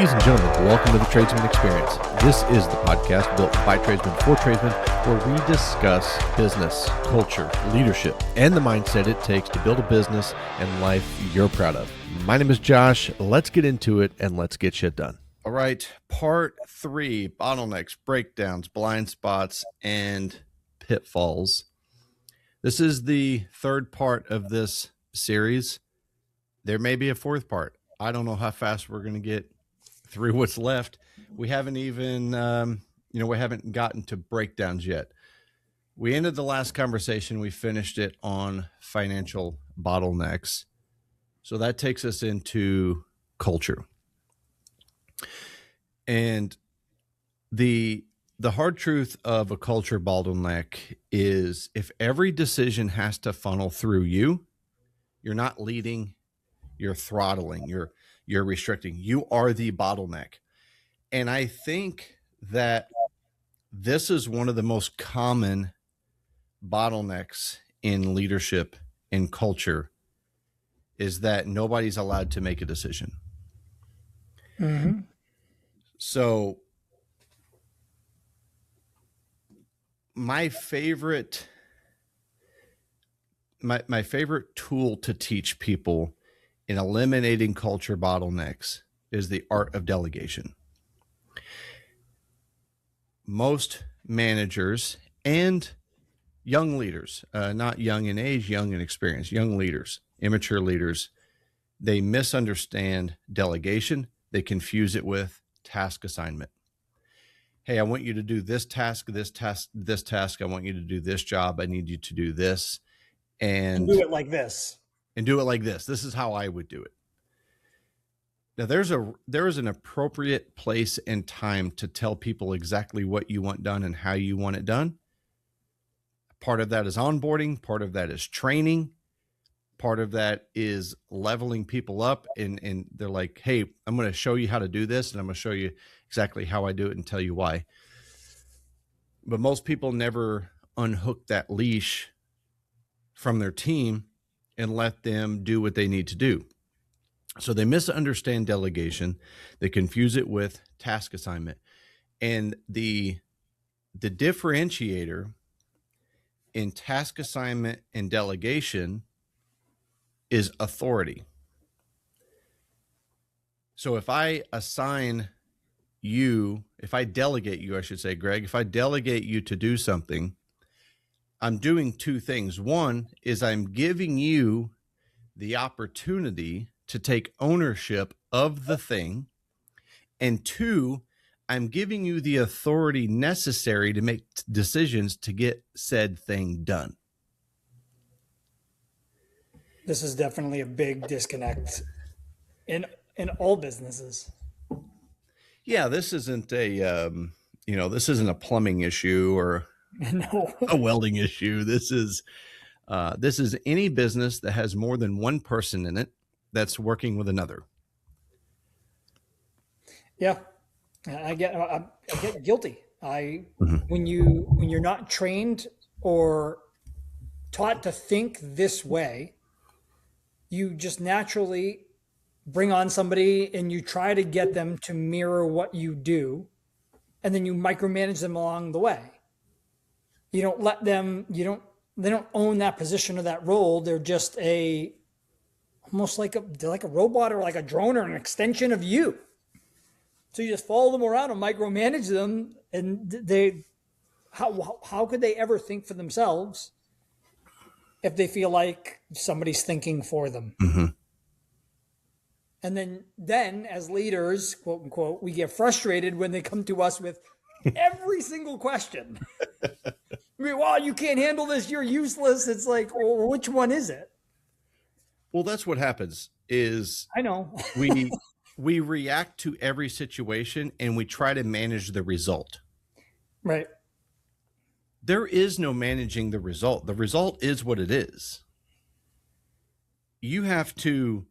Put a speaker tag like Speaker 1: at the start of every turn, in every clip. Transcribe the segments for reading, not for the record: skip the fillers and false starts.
Speaker 1: Ladies and gentlemen, welcome to the Tradesman Experience. This is the podcast built by tradesmen for tradesmen, where we discuss business, culture, leadership, and the mindset it takes to build a business and life you're proud of. My name is Josh. Let's get into it and let's get shit done. All right, part 3, bottlenecks, breakdowns, blind spots, and pitfalls. This is the third part of this series. There may be a fourth part. I don't know how fast we're going to get through what's left. We haven't even, we haven't gotten to breakdowns yet. We ended the last conversation. We finished it on financial bottlenecks. So that takes us into culture. And the hard truth of a culture bottleneck is if every decision has to funnel through you, you're not leading, you're throttling, you're restricting. You are the bottleneck. And I think that this is one of the most common bottlenecks in leadership and culture, is that nobody's allowed to make a decision. Mm-hmm. So my favorite tool to teach people in eliminating culture bottlenecks is the art of delegation. Most managers and young leaders, not young in age, young in experience, young leaders, immature leaders, they misunderstand delegation. They confuse it with task assignment. Hey, I want you to do this task, this task, this task. I want you to do this job. I need you to do this. And
Speaker 2: do it like this.
Speaker 1: And do it like this. This is how I would do it. Now, there is an appropriate place and time to tell people exactly what you want done and how you want it done. Part of that is onboarding. Part of that is training. Part of that is leveling people up. And they're like, hey, I'm going to show you how to do this. And I'm going to show you exactly how I do it and tell you why. But most people never unhook that leash from their team and let them do what they need to do. So they misunderstand delegation. They confuse it with task assignment. And the differentiator in task assignment and delegation is authority. So if I assign you, if I delegate you, I should say, Greg, if I delegate you to do something, I'm doing two things. One is I'm giving you the opportunity to take ownership of the thing. And two, I'm giving you the authority necessary to make decisions to get said thing done.
Speaker 2: This is definitely a big disconnect in all businesses.
Speaker 1: Yeah, this isn't a plumbing issue or a welding issue. This is any business that has more than one person in it that's working with another.
Speaker 2: Yeah, I get guilty. When you're not trained or taught to think this way, you just naturally bring on somebody and you try to get them to mirror what you do, and then you micromanage them along the way. You don't let them, they don't own that position or that role. They're just almost like a robot or like a drone or an extension of you. So you just follow them around and micromanage them. And how could they ever think for themselves if they feel like somebody's thinking for them? Mm-hmm. And then as leaders, quote unquote, we get frustrated when they come to us with every single question. I mean, well, you can't handle this. You're useless. It's like, well, which one is it?
Speaker 1: Well, that's what happens is
Speaker 2: I know
Speaker 1: we react to every situation and we try to manage the result.
Speaker 2: Right.
Speaker 1: There is no managing the result. The result is what it is. You have to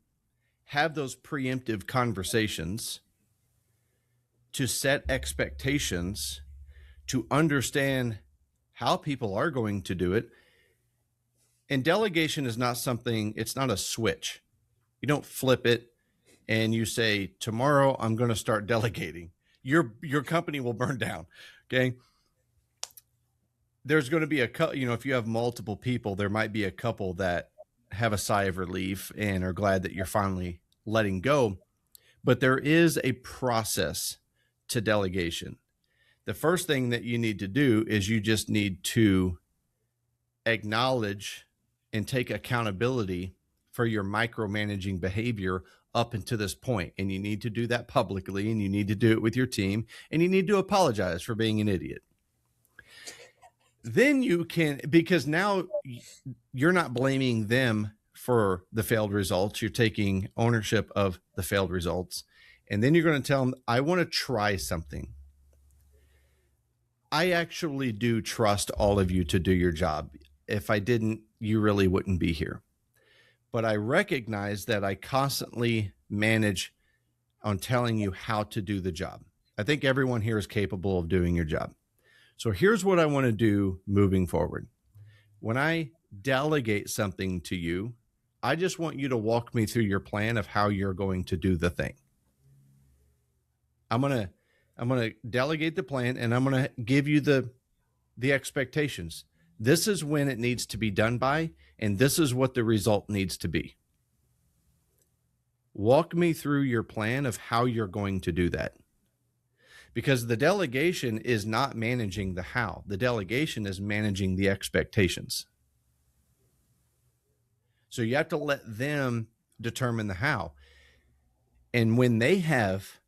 Speaker 1: have those preemptive conversations to set expectations, to understand how people are going to do it. And delegation is not something, it's not a switch. You don't flip it and you say, tomorrow I'm going to start delegating, your company will burn down. Okay. There's going to be if you have multiple people, there might be a couple that have a sigh of relief and are glad that you're finally letting go. But there is a process to delegation. The first thing that you need to do is you just need to acknowledge and take accountability for your micromanaging behavior up until this point. And you need to do that publicly, and you need to do it with your team, and you need to apologize for being an idiot. Then you can, because now you're not blaming them for the failed results. You're taking ownership of the failed results. And then you're going to tell them, I want to try something. I actually do trust all of you to do your job. If I didn't, you really wouldn't be here. But I recognize that I constantly manage on telling you how to do the job. I think everyone here is capable of doing your job. So here's what I want to do moving forward. When I delegate something to you, I just want you to walk me through your plan of how you're going to do the thing. I'm going to delegate the plan, and I'm going to give you the expectations. This is when it needs to be done by, and this is what the result needs to be. Walk me through your plan of how you're going to do that. Because the delegation is not managing the how. The delegation is managing the expectations. So you have to let them determine the how. And when they have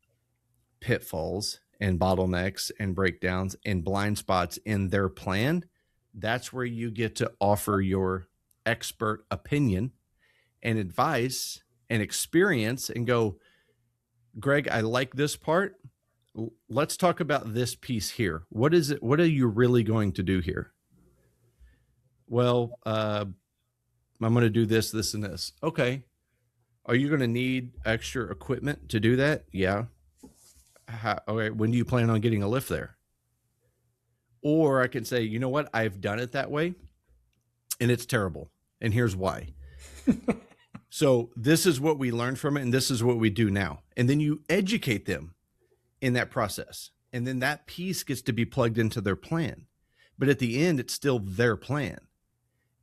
Speaker 1: pitfalls and bottlenecks and breakdowns and blind spots in their plan, that's where you get to offer your expert opinion and advice and experience and go, Greg, I like this part. Let's talk about this piece here. What is it? What are you really going to do here? Well, I'm going to do this, this, and this. Okay. Are you going to need extra equipment to do that? Yeah. Okay. When do you plan on getting a lift there? Or I can say, you know what? I've done it that way and it's terrible. And here's why. So this is what we learned from it, and this is what we do now. And then you educate them in that process. And then that piece gets to be plugged into their plan. But at the end, it's still their plan.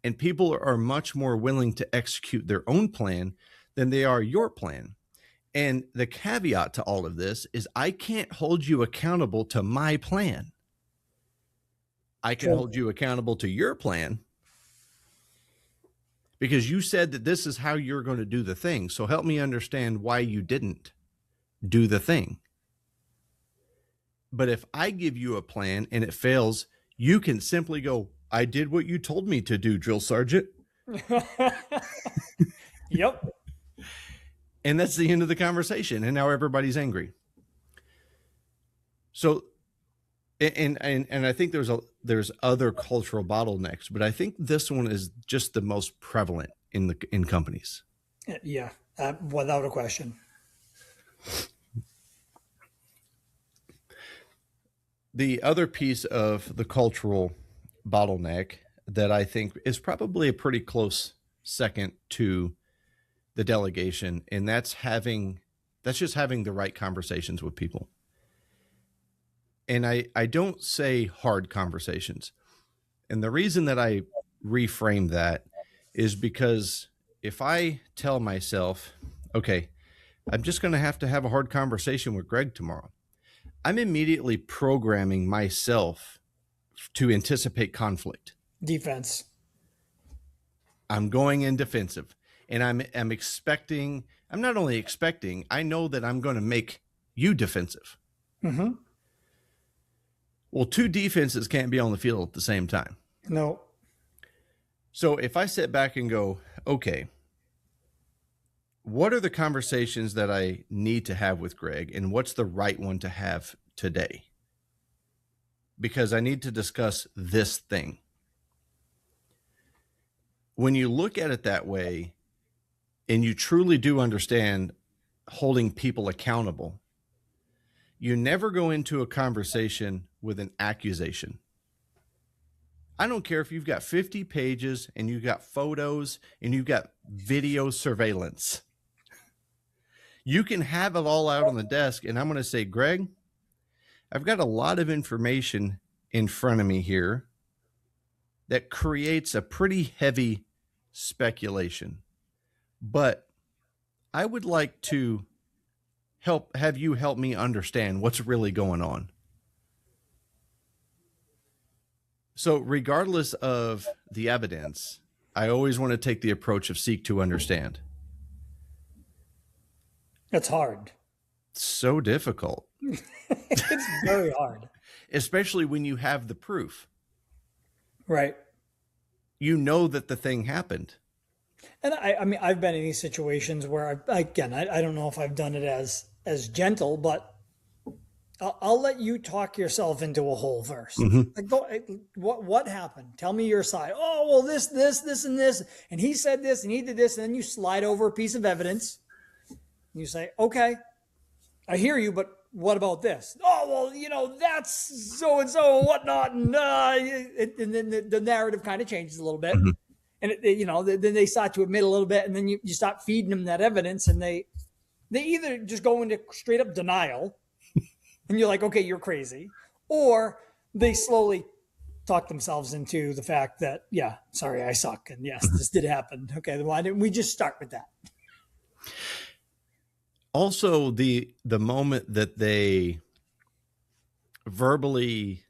Speaker 1: And people are much more willing to execute their own plan than they are your plan. And the caveat to all of this is I can't hold you accountable to my plan. I can hold you accountable to your plan because you said that this is how you're going to do the thing. So help me understand why you didn't do the thing. But if I give you a plan and it fails, you can simply go, I did what you told me to do, drill sergeant.
Speaker 2: Yep.
Speaker 1: And that's the end of the conversation. And now everybody's angry. So, and I think there's other cultural bottlenecks, but I think this one is just the most prevalent in companies.
Speaker 2: Yeah, without a question.
Speaker 1: The other piece of the cultural bottleneck that I think is probably a pretty close second to the delegation, and that's just having the right conversations with people. And I don't say hard conversations. And the reason that I reframe that is because if I tell myself, okay, I'm just going to have a hard conversation with Greg tomorrow, I'm immediately programming myself to anticipate conflict.
Speaker 2: Defense.
Speaker 1: I'm going in defensive, and I'm expecting, I'm not only expecting, I know that I'm going to make you defensive.
Speaker 2: Mm-hmm.
Speaker 1: Well, two defenses can't be on the field at the same time.
Speaker 2: No.
Speaker 1: So if I sit back and go, okay, what are the conversations that I need to have with Greg, and what's the right one to have today? Because I need to discuss this thing. When you look at it that way, and you truly do understand holding people accountable, you never go into a conversation with an accusation. I don't care if you've got 50 pages and you've got photos and you've got video surveillance. You can have it all out on the desk, and I'm going to say, Greg, I've got a lot of information in front of me here that creates a pretty heavy speculation. But I would like to have you help me understand what's really going on. So regardless of the evidence, I always want to take the approach of seek to understand.
Speaker 2: That's hard.
Speaker 1: So difficult.
Speaker 2: It's very hard.
Speaker 1: Especially when you have the proof.
Speaker 2: Right.
Speaker 1: You know that the thing happened.
Speaker 2: And I mean, I've been in these situations where I don't know if I've done it as gentle, but I'll let you talk yourself into a hole first. Like, what happened? Tell me your side. Oh, well, this, and this, and he said this, and he did this, and then you slide over a piece of evidence. And you say, okay, I hear you, but what about this? Oh, well, that's so and so and whatnot, and then the narrative kind of changes a little bit. And then they start to admit a little bit, and then you start feeding them that evidence, and they either just go into straight up denial, and you're like, okay, you're crazy, or they slowly talk themselves into the fact that, yeah, sorry, I suck, and yes, this did happen. Okay, then why didn't we just start with that?
Speaker 1: Also, the moment that they verbally,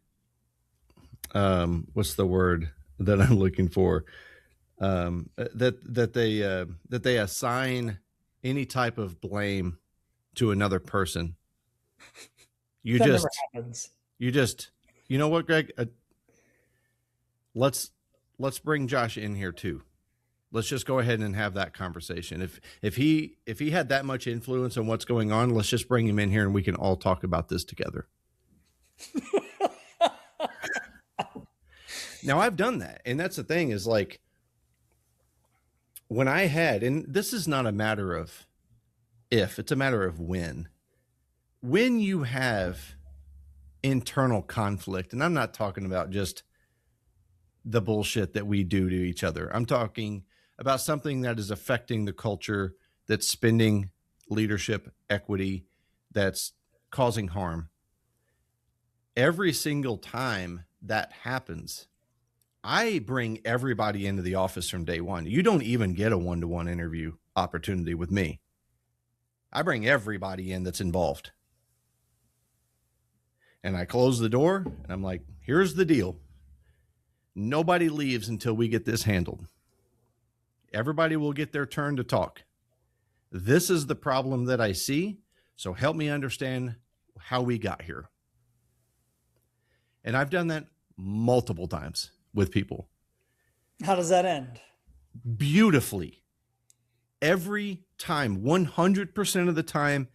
Speaker 1: what's the word that I'm looking for? That they assign any type of blame to another person. You know what, Greg? Let's bring Josh in here too. Let's just go ahead and have that conversation. If he had that much influence on what's going on, let's just bring him in here and we can all talk about this together. Now, I've done that, and that's the thing is, like, when I had, and this is not a matter of if, it's a matter of when you have internal conflict, and I'm not talking about just the bullshit that we do to each other. I'm talking about something that is affecting the culture, that's spending leadership equity, that's causing harm. Every single time that happens, I bring everybody into the office from day one. You don't even get a one-to-one interview opportunity with me. I bring everybody in that's involved. And I close the door and I'm like, here's the deal. Nobody leaves until we get this handled. Everybody will get their turn to talk. This is the problem that I see. So help me understand how we got here. And I've done that multiple times with people.
Speaker 2: How does that end?
Speaker 1: Beautifully. Every time, 100% of the time,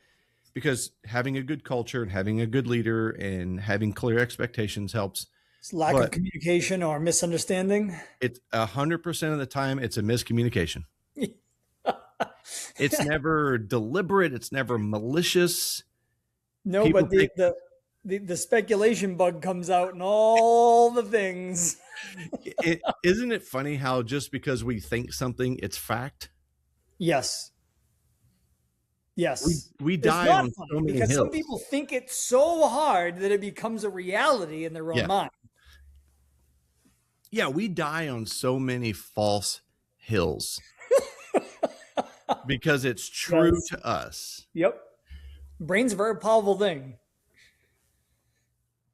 Speaker 1: because having a good culture and having a good leader and having clear expectations helps.
Speaker 2: It's lack of communication or misunderstanding.
Speaker 1: It's 100% of the time, it's a miscommunication. It's never deliberate. It's never malicious.
Speaker 2: No, people but the speculation bug comes out and all the things.
Speaker 1: Isn't it funny how just because we think something, it's fact?
Speaker 2: Yes. Yes.
Speaker 1: We die on so many
Speaker 2: because
Speaker 1: hills.
Speaker 2: Some people think it's so hard that it becomes a reality in their own mind.
Speaker 1: Yeah, we die on so many false hills because it's true to us.
Speaker 2: Yep. Brain's a very powerful thing.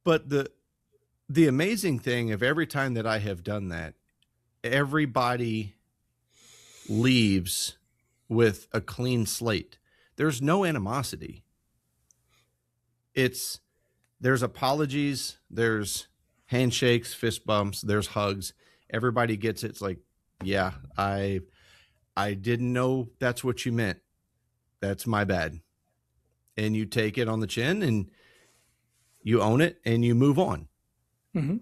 Speaker 1: But the amazing thing of every time that I have done that, everybody leaves with a clean slate. There's no animosity. There's apologies, there's handshakes, fist bumps, there's hugs. Everybody gets it. It's like, yeah, I didn't know that's what you meant. That's my bad. And you take it on the chin and you own it and you move on.
Speaker 2: Mm-hmm.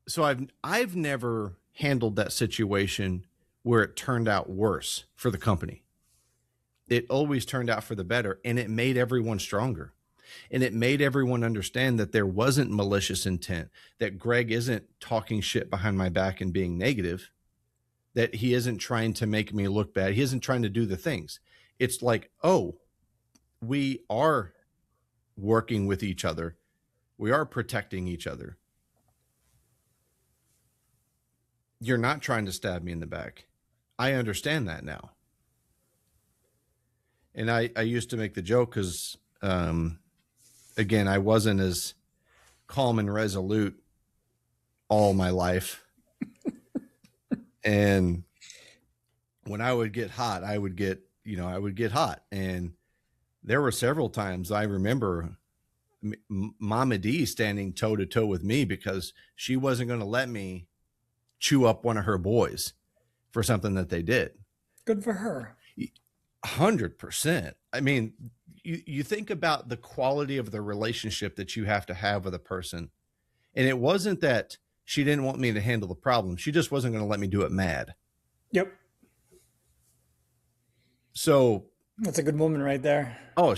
Speaker 1: So I've never handled that situation where it turned out worse for the company. It always turned out for the better, and it made everyone stronger. And it made everyone understand that there wasn't malicious intent, that Greg isn't talking shit behind my back and being negative, that he isn't trying to make me look bad. He isn't trying to do the things. It's like, oh, we are working with each other. We are protecting each other. You're not trying to stab me in the back. I understand that now. And I used to make the joke because, again, I wasn't as calm and resolute all my life. And when I would get hot, I would get hot. And there were several times I remember Mama D standing toe to toe with me because she wasn't going to let me chew up one of her boys for something that they did.
Speaker 2: Good for her.
Speaker 1: 100%. I mean, you think about the quality of the relationship that you have to have with a person. And it wasn't that she didn't want me to handle the problem. She just wasn't going to let me do it mad.
Speaker 2: Yep.
Speaker 1: So
Speaker 2: that's a good woman right there.
Speaker 1: Oh,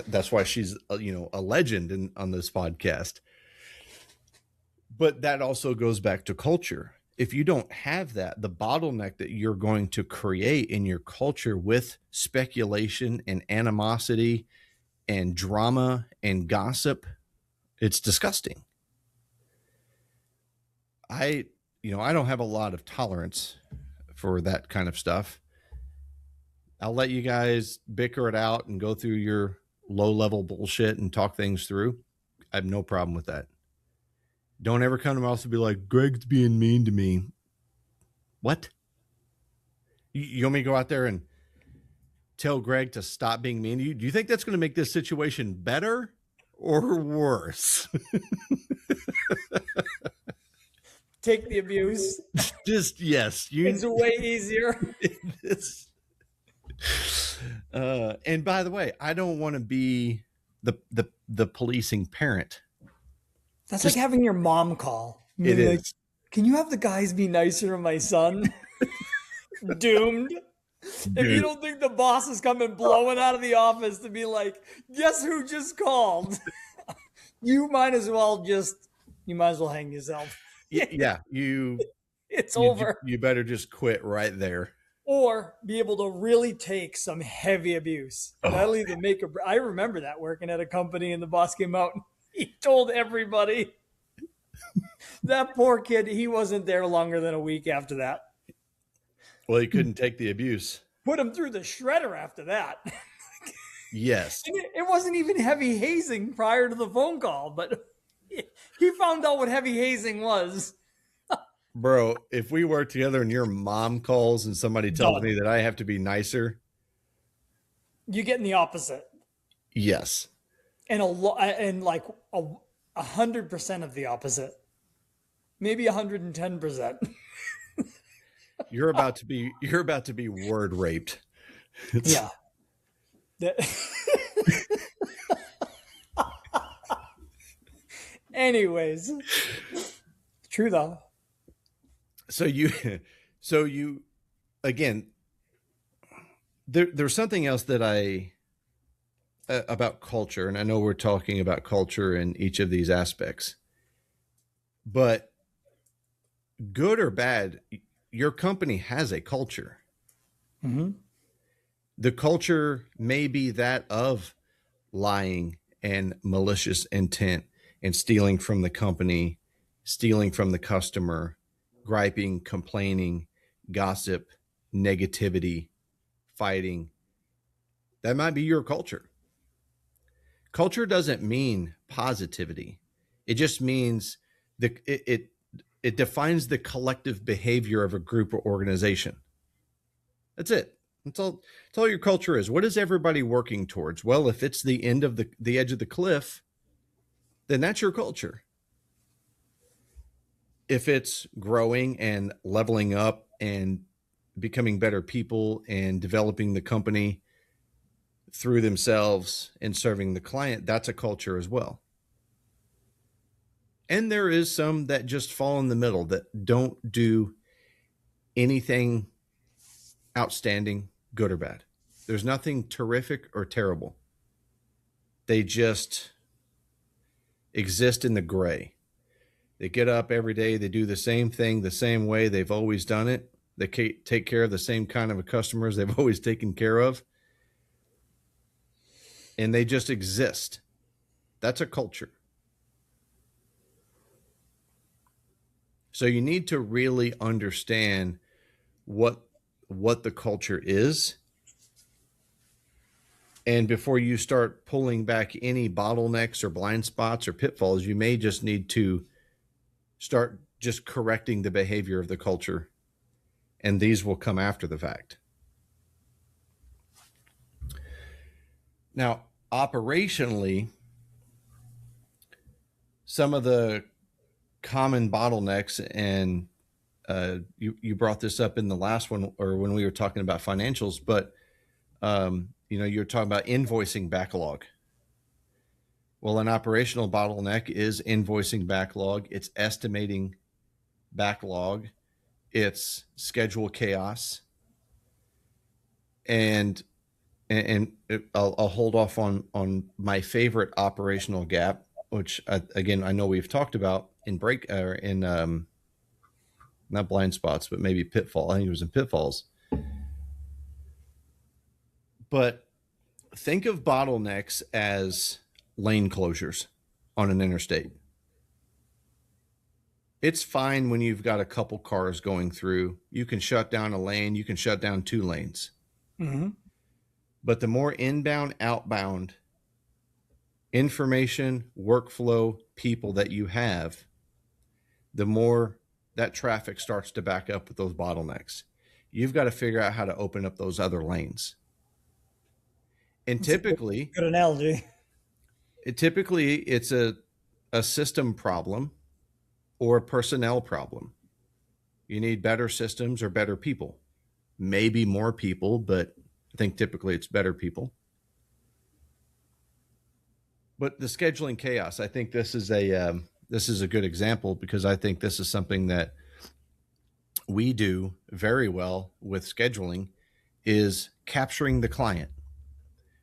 Speaker 1: that's why she's, a legend on this podcast. But that also goes back to culture. If you don't have that, the bottleneck that you're going to create in your culture with speculation and animosity and drama and gossip, it's disgusting. I don't have a lot of tolerance for that kind of stuff. I'll let you guys bicker it out and go through your low-level bullshit and talk things through. I have no problem with that. Don't ever come to my house and be like, Greg's being mean to me. What? You want me to go out there and tell Greg to stop being mean to you? Do you think that's going to make this situation better or worse?
Speaker 2: Take the abuse.
Speaker 1: Just, yes.
Speaker 2: It's way easier.
Speaker 1: And by the way, I don't want to be the policing parent.
Speaker 2: That's just like having your mom call.
Speaker 1: It is. Like,
Speaker 2: can you have the guys be nicer to my son? Doomed. Dude. If you don't think the boss is coming blowing out of the office to be like, guess who just called? you might as well hang yourself.
Speaker 1: Yeah.
Speaker 2: It's over.
Speaker 1: You better just quit right there.
Speaker 2: Or be able to really take some heavy abuse. That'll either make I remember that working at a company and the boss came out and he told everybody. That poor kid, he wasn't there longer than a week after that.
Speaker 1: Well, he couldn't take the abuse.
Speaker 2: Put him through the shredder after that.
Speaker 1: Yes.
Speaker 2: It wasn't even heavy hazing prior to the phone call, but he found out what heavy hazing was.
Speaker 1: Bro, if we work together and your mom calls and somebody tells me that I have to be nicer,
Speaker 2: you're getting the opposite.
Speaker 1: Yes.
Speaker 2: And like 100% of the opposite. Maybe 110%.
Speaker 1: You're about to be word raped.
Speaker 2: Yeah. Anyways, true though.
Speaker 1: So you again, there's something else that about culture, and I know we're talking about culture in each of these aspects, but good or bad, your company has a culture.
Speaker 2: Mm-hmm.
Speaker 1: The culture may be that of lying and malicious intent and stealing from the company, stealing from the customer, griping, complaining, gossip, negativity, fighting. That might be your culture. Culture doesn't mean positivity. It just means it defines the collective behavior of a group or organization. That's it. That's all your culture is. What is everybody working towards? Well, if it's the end of the edge of the cliff, then that's your culture. If it's growing and leveling up and becoming better people and developing the company through themselves and serving the client, that's a culture as well. And there is some that just fall in the middle that don't do anything outstanding, good or bad. There's nothing terrific or terrible. They just exist in the gray. They get up every day. They do the same thing the same way they've always done it. They take care of the same kind of customers they've always taken care of. and they just exist. That's a culture. So you need to really understand what the culture is, and before you start pulling back any bottlenecks or blind spots or pitfalls, you may just need to start just correcting the behavior of the culture, and these will come after the fact. Now, operationally, some of the common bottlenecks, and you brought this up in the last one, or when we were talking about financials, but you're talking about invoicing backlog. Well, an operational bottleneck is invoicing backlog. It's estimating backlog. It's schedule chaos. And I'll hold off on my favorite operational gap, which again I know we've talked about in not Blindspots, but maybe Pitfall. I think it was in Pitfalls. But think of bottlenecks as lane closures on an interstate. It's fine when you've got a couple cars going through. You can shut down a lane. You can shut down 2 lanes.
Speaker 2: Mm-hmm.
Speaker 1: But the more inbound, outbound information, workflow, people that you have, the more that traffic starts to back up with those bottlenecks. You've got to figure out how to open up those other lanes. And
Speaker 2: That's
Speaker 1: typically,
Speaker 2: good analogy.
Speaker 1: It's a system problem or a personnel problem. You need better systems or better people. Maybe more people, but I think typically it's better people. But the scheduling chaos, I think this is a good example, because I think this is something that we do very well with scheduling, is capturing the client.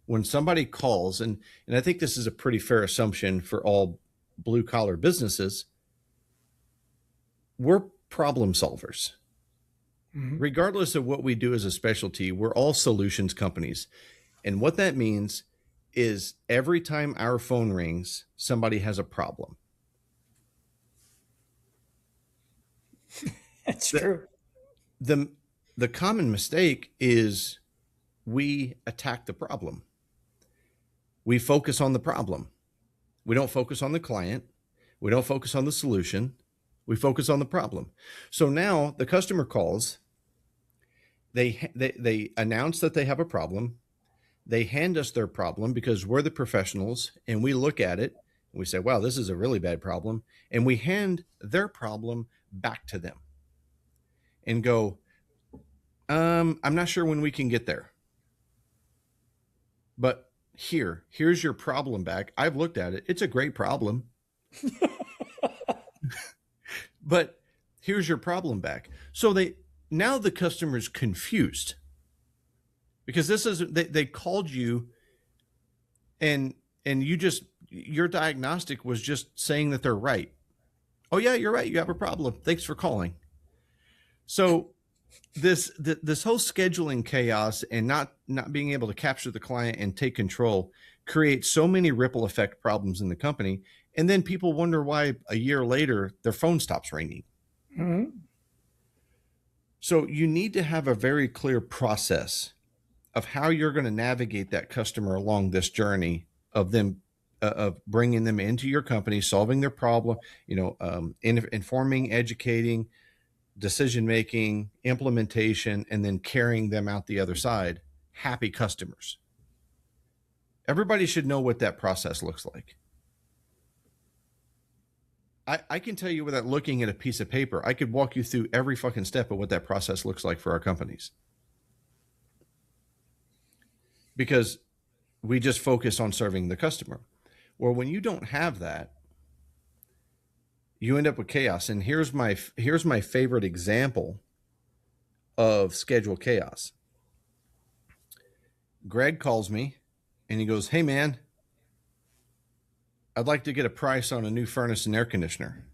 Speaker 1: When somebody calls, and I think this is a pretty fair assumption for all blue collar businesses, we're problem solvers. Mm-hmm. Regardless of what we do as a specialty, we're all solutions companies. And what that means is every time our phone rings, somebody has a problem.
Speaker 2: That's true.
Speaker 1: The common mistake is we attack the problem. We focus on the problem. We don't focus on the client. We don't focus on the solution. We focus on the problem. So now the customer calls. They announce that they have a problem. They hand us their problem because we're the professionals, and we look at it and we say, wow, this is a really bad problem. And we hand their problem back to them and go, I'm not sure when we can get there, but here's your problem back. I've looked at it. It's a great problem. But here's your problem back. So now the customer's confused, because they called you and your diagnostic was just saying that they're right. Oh yeah, you're right. You have a problem. Thanks for calling. So this whole scheduling chaos and not being able to capture the client and take control creates so many ripple effect problems in the company. And then people wonder why a year later their phone stops ringing. Mm-hmm. So you need to have a very clear process of how you're going to navigate that customer along this journey of them, of bringing them into your company, solving their problem, informing, educating, decision-making, implementation, and then carrying them out the other side, happy customers. Everybody should know what that process looks like. I can tell you without looking at a piece of paper, I could walk you through every fucking step of what that process looks like for our companies. Because we just focus on serving the customer. Well, when you don't have that, you end up with chaos. And here's my favorite example of schedule chaos. Greg calls me and he goes, hey man, I'd like to get a price on a new furnace and air conditioner.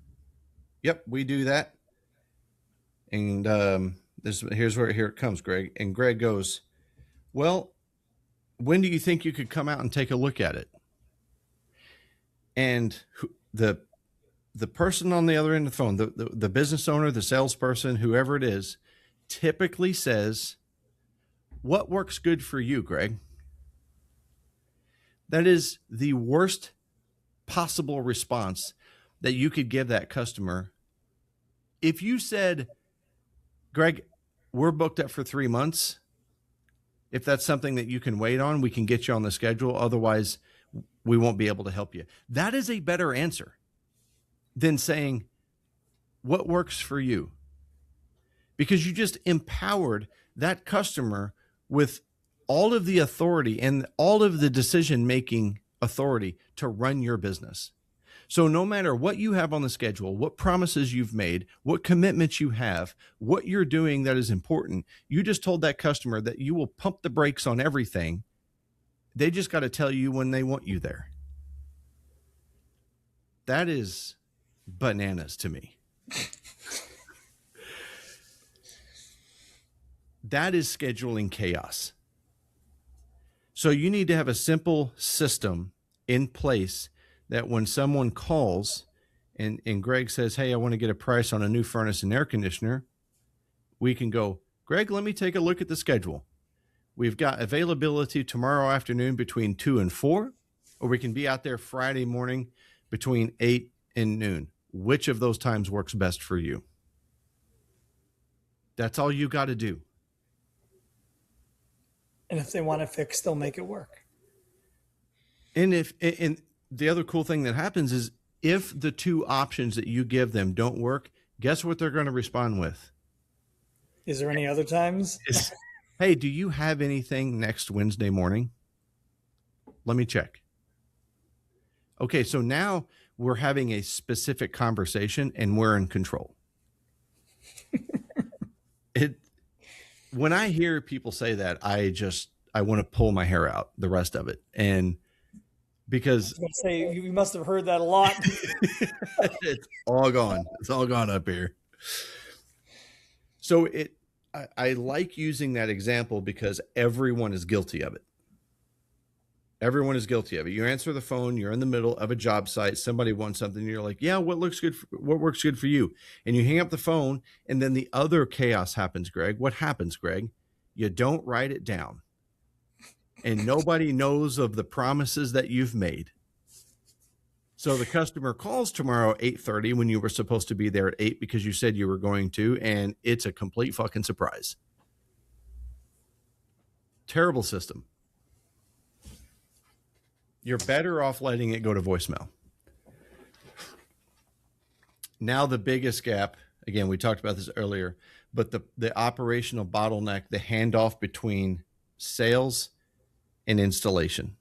Speaker 1: Yep, we do that. And here it comes, Greg. And Greg goes, well, when do you think you could come out and take a look at it? And the person on the other end of the phone, the business owner, the salesperson, whoever it is, typically says, what works good for you, Greg? That is the worst possible response that you could give that customer. If you said, Greg, we're booked up for 3 months. If that's something that you can wait on, we can get you on the schedule. Otherwise, we won't be able to help you. That is a better answer than saying, what works for you? Because you just empowered that customer with all of the authority and all of the decision-making authority to run your business. So no matter what you have on the schedule, what promises you've made, what commitments you have, what you're doing that is important, you just told that customer that you will pump the brakes on everything. They just got to tell you when they want you there. That is bananas to me. That is scheduling chaos. So you need to have a simple system in place that when someone calls and Greg says, hey, I want to get a price on a new furnace and air conditioner, we can go, Greg, let me take a look at the schedule. We've got availability tomorrow afternoon between 2 and 4, or we can be out there Friday morning between 8 and noon. Which of those times works best for you? That's all you got to do.
Speaker 2: And if they want it fixed, they'll make it work.
Speaker 1: And the other cool thing that happens is if the two options that you give them don't work, guess what they're going to respond with?
Speaker 2: Is there any other times?
Speaker 1: Hey, do you have anything next Wednesday morning? Let me check. Okay, so now we're having a specific conversation and we're in control. When I hear people say that, I want to pull my hair out, the rest of it. And because
Speaker 2: I was going to say, you must have heard that a lot.
Speaker 1: It's all gone. It's all gone up here. So I like using that example because everyone is guilty of it. Everyone is guilty of it. You answer the phone, you're in the middle of a job site, somebody wants something, and you're like, yeah, what works good for you? And you hang up the phone, and then the other chaos happens, Greg. What happens, Greg? You don't write it down. And nobody knows of the promises that you've made. So the customer calls tomorrow at 8:30 when you were supposed to be there at 8 because you said you were going to, and it's a complete fucking surprise. Terrible system. You're better off letting it go to voicemail. Now the biggest gap, again, we talked about this earlier, but the operational bottleneck, the handoff between sales and installation,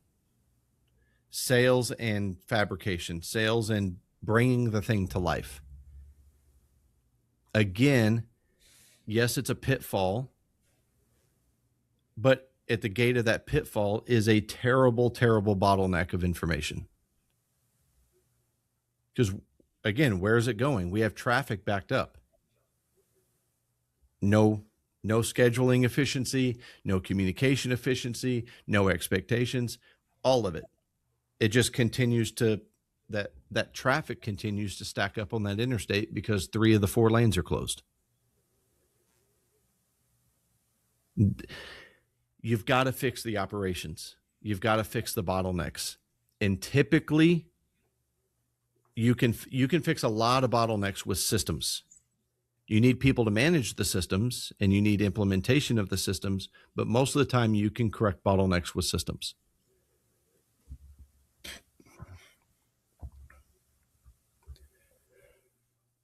Speaker 1: sales and fabrication, sales and bringing the thing to life. Again, yes, it's a pitfall, but at the gate of that pitfall is a terrible, terrible bottleneck of information. Because again, where is it going? We have traffic backed up. No scheduling efficiency, no communication efficiency, no expectations, all of it. It just continues to, that traffic continues to stack up on that interstate because 3 of the 4 lanes are closed. You've got to fix the operations. You've got to fix the bottlenecks. And typically you can fix a lot of bottlenecks with systems. You need people to manage the systems and you need implementation of the systems, but most of the time you can correct bottlenecks with systems.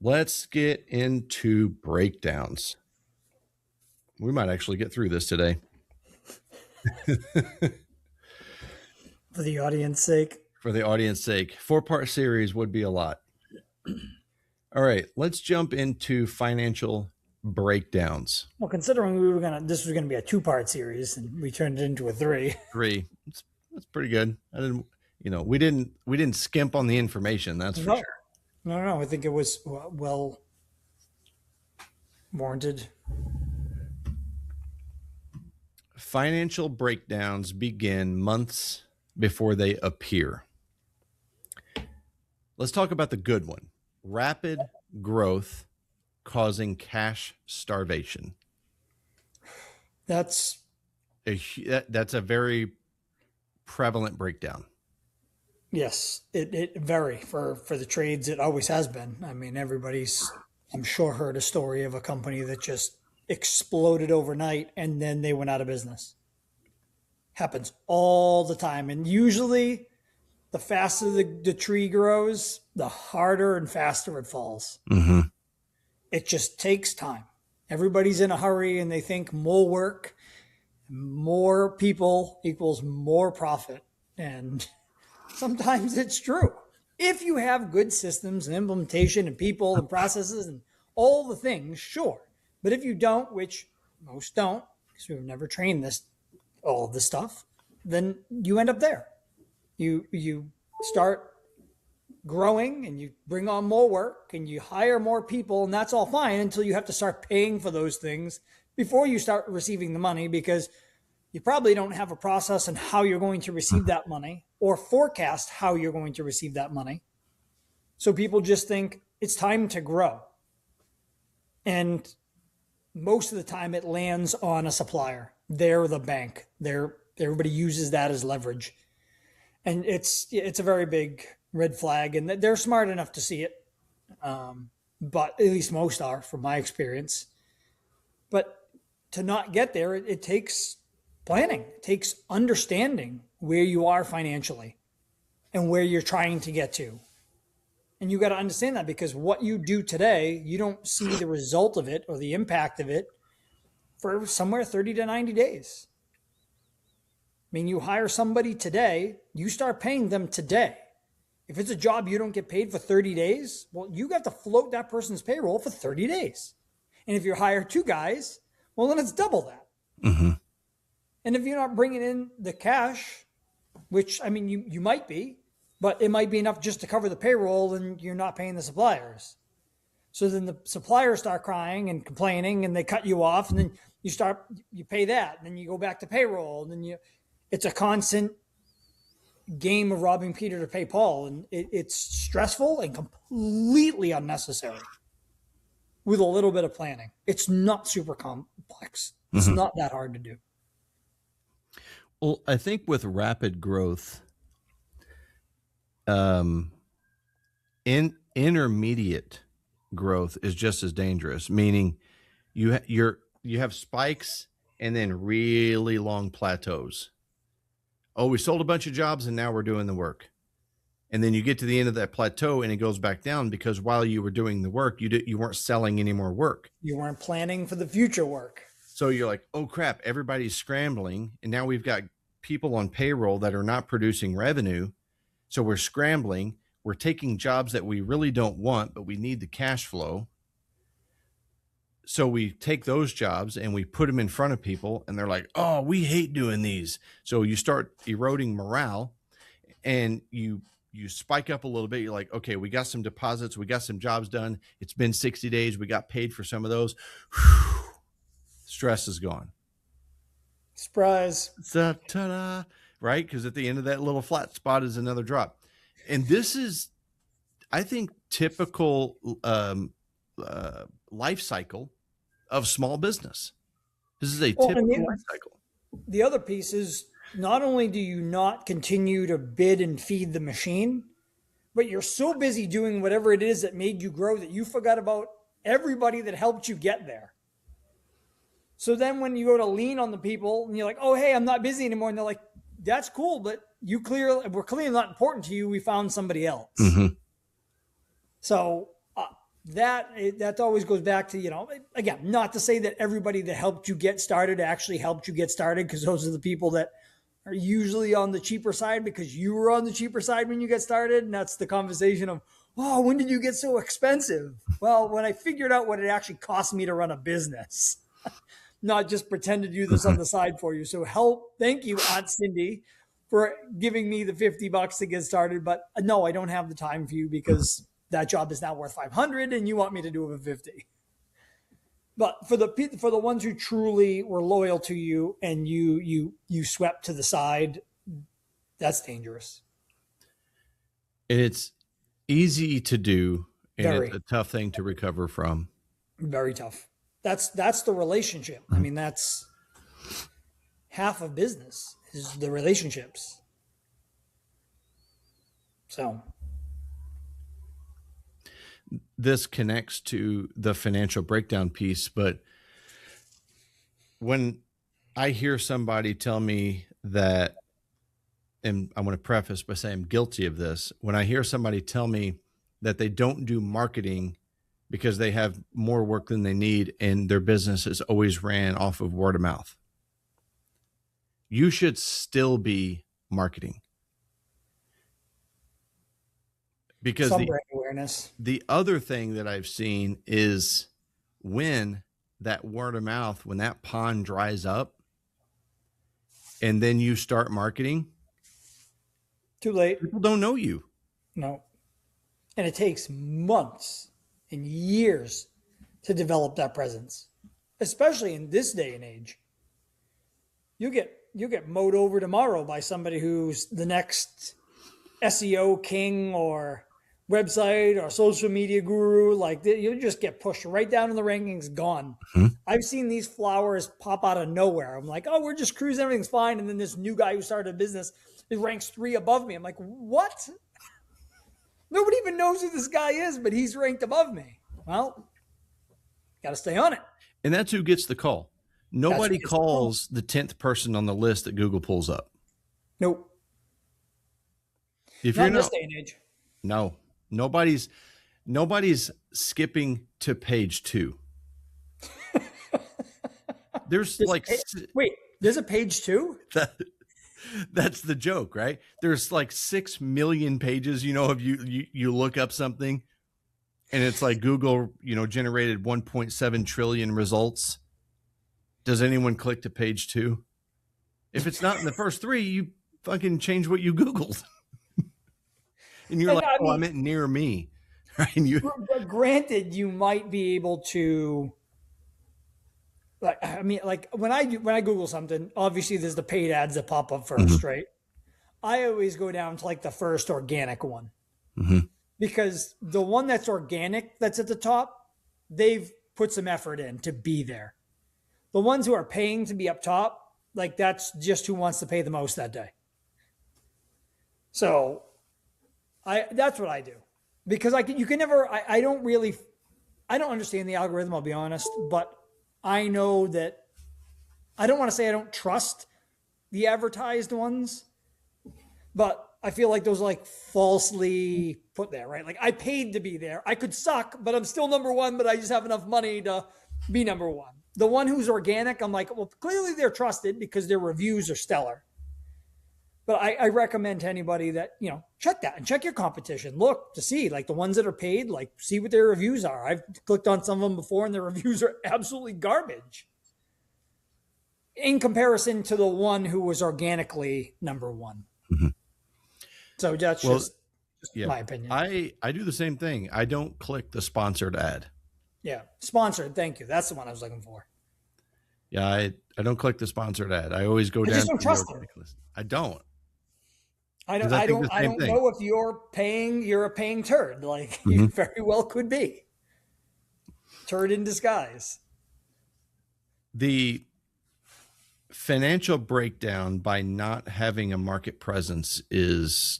Speaker 1: Let's get into breakdowns. We might actually get through this today.
Speaker 2: For the audience sake.
Speaker 1: For the audience sake. 4-part series would be a lot. All right, let's jump into financial breakdowns.
Speaker 2: Well, considering this was gonna be a 2-part series, and we turned it into a 3.
Speaker 1: 3. That's pretty good. We didn't skimp on the information. That's for sure.
Speaker 2: No. I think it was well warranted.
Speaker 1: Financial breakdowns begin months before they appear. Let's talk about the good one. Rapid growth causing cash starvation.
Speaker 2: That's
Speaker 1: a very prevalent breakdown.
Speaker 2: yes, it very for the trades. It always has been. I mean, everybody's, I'm sure, heard a story of a company that just exploded overnight and then they went out of business. Happens all the time, and usually the faster the tree grows, the harder and faster it falls.
Speaker 1: Mm-hmm.
Speaker 2: It just takes time. Everybody's in a hurry and they think more work, more people equals more profit. And sometimes it's true. If you have good systems and implementation and people and processes and all the things, sure. But if you don't, which most don't, because we've never trained all of this stuff, then you end up there. You start growing and you bring on more work and you hire more people, and that's all fine until you have to start paying for those things before you start receiving the money, because you probably don't have a process on how you're going to receive that money or forecast how you're going to receive that money. So people just think it's time to grow. And most of the time it lands on a supplier. They're the bank. Everybody uses that as leverage. And it's a very big red flag, and they're smart enough to see it. But at least most are, from my experience. But to not get there, it takes planning. It takes understanding where you are financially and where you're trying to get to. And you got to understand that, because what you do today, you don't see the result of it or the impact of it for somewhere 30 to 90 days. I mean, you hire somebody today, you start paying them today. If it's a job you don't get paid for 30 days, well, you got to float that person's payroll for 30 days. And if you hire two guys, well, then it's double that.
Speaker 1: Mm-hmm.
Speaker 2: And if you're not bringing in the cash, which, I mean, you might be, but it might be enough just to cover the payroll and you're not paying the suppliers. So then the suppliers start crying and complaining and they cut you off, and then you pay that, and then you go back to payroll, and then it's a constant game of robbing Peter to pay Paul, and it's stressful and completely unnecessary with a little bit of planning. It's not super complex. It's not that hard to do.
Speaker 1: Well, I think with rapid growth, intermediate growth is just as dangerous, meaning you have spikes and then really long plateaus. Oh, we sold a bunch of jobs and now we're doing the work. And then you get to the end of that plateau and it goes back down, because while you were doing the work, you weren't selling any more work.
Speaker 2: You weren't planning for the future work.
Speaker 1: So you're like, oh crap, everybody's scrambling. And now we've got people on payroll that are not producing revenue. So we're scrambling. We're taking jobs that we really don't want, but we need the cash flow. So we take those jobs and we put them in front of people, and they're like, oh, we hate doing these. So you start eroding morale, and you spike up a little bit. You're like, okay, we got some deposits. We got some jobs done. It's been 60 days. We got paid for some of those. Whew. Stress is gone.
Speaker 2: Surprise.
Speaker 1: Ta-da, right? Because at the end of that little flat spot is another drop. And this is, I think, typical life cycle of small business. This is a typical life cycle.
Speaker 2: The other piece is, not only do you not continue to bid and feed the machine, but you're so busy doing whatever it is that made you grow that you forgot about everybody that helped you get there. So then when you go to lean on the people and you're like, oh, hey, I'm not busy anymore. And they're like, that's cool, but we're clearly not important to you. We found somebody else.
Speaker 1: Mm-hmm.
Speaker 2: So that always goes back to, again, not to say that everybody that helped you get started actually helped you get started, because those are the people that are usually on the cheaper side because you were on the cheaper side when you get started. And that's the conversation of, oh, when did you get so expensive? Well, when I figured out what it actually cost me to run a business, not just pretend to do this on the side for you. So thank you, Aunt Cindy, for giving me the $50 to get started. But no, I don't have the time for you, because that job is now worth $500 and you want me to do it for $50. But for the ones who truly were loyal to you and you swept to the side, that's dangerous.
Speaker 1: And it's easy to do, and
Speaker 2: Very,
Speaker 1: it's a tough thing to recover from.
Speaker 2: very tough. That's the relationship. I mean, that's half of business is the relationships. So
Speaker 1: This connects to the financial breakdown piece, but when I hear somebody tell me that, and I want to preface by saying I'm guilty of this, when I hear somebody tell me that they don't do marketing because they have more work than they need and their business is always ran off of word of mouth, you should still be marketing. Because
Speaker 2: some brand awareness.
Speaker 1: the other thing that I've seen is when that word of mouth, when that pond dries up and then you start marketing,
Speaker 2: Too late.
Speaker 1: people don't know you.
Speaker 2: No. And it takes months and years to develop that presence, especially in this day and age. You get mowed over tomorrow by somebody who's the next SEO king or website or social media guru. Like you just get pushed right down in the rankings, gone. I've seen these flowers pop out of nowhere. I'm like, oh, we're just cruising, everything's fine. And then this new guy who started a business, he ranks 3 above me. I'm like, what? Nobody even knows who this guy is, but he's ranked above me. Well, got to stay on it.
Speaker 1: And that's who gets the call. Nobody calls the 10th person on the list that Google pulls up.
Speaker 2: Nope.
Speaker 1: If
Speaker 2: Not
Speaker 1: you're
Speaker 2: in this
Speaker 1: not,
Speaker 2: day and age.
Speaker 1: no, nobody's skipping to page 2. There's
Speaker 2: wait, there's a page 2?
Speaker 1: That's the joke, right? There's like 6 million pages, of you look up something and it's like Google, generated 1.7 trillion results. Does anyone click to page 2? If it's not in the first 3, you fucking change what you Googled. And you're like, I meant near me. Right? And
Speaker 2: but granted, you might be able to, like when I Google something, obviously there's the paid ads that pop up first, right? I always go down to like the first organic one. Because the one that's organic, that's at the top, they've put some effort in to be there. The ones who are paying to be up top, like that's just who wants to pay the most that day. So that's what I do, because you can never, I don't understand the algorithm, I'll be honest, but I know that I don't want to say I don't trust the advertised ones, but I feel like those are like falsely put there, right? Like I paid to be there. I could suck, but I'm still number 1, but I just have enough money to be number 1. The one who's organic, I'm like, well, clearly they're trusted because their reviews are stellar. But I recommend to anybody that, check that and check your competition. Look to see, like the ones that are paid, like see what their reviews are. I've clicked on some of them before and their reviews are absolutely garbage in comparison to the one who was organically number 1. So that's just my opinion.
Speaker 1: I do the same thing. I don't click the sponsored ad.
Speaker 2: Yeah. Sponsored. Thank you. That's the one I was looking for.
Speaker 1: Yeah. I don't click the sponsored ad. I always go down.
Speaker 2: I just don't trust them.
Speaker 1: I don't.
Speaker 2: I don't know if you're a paying turd. Like you very well could be. Turd in disguise.
Speaker 1: The financial breakdown by not having a market presence it's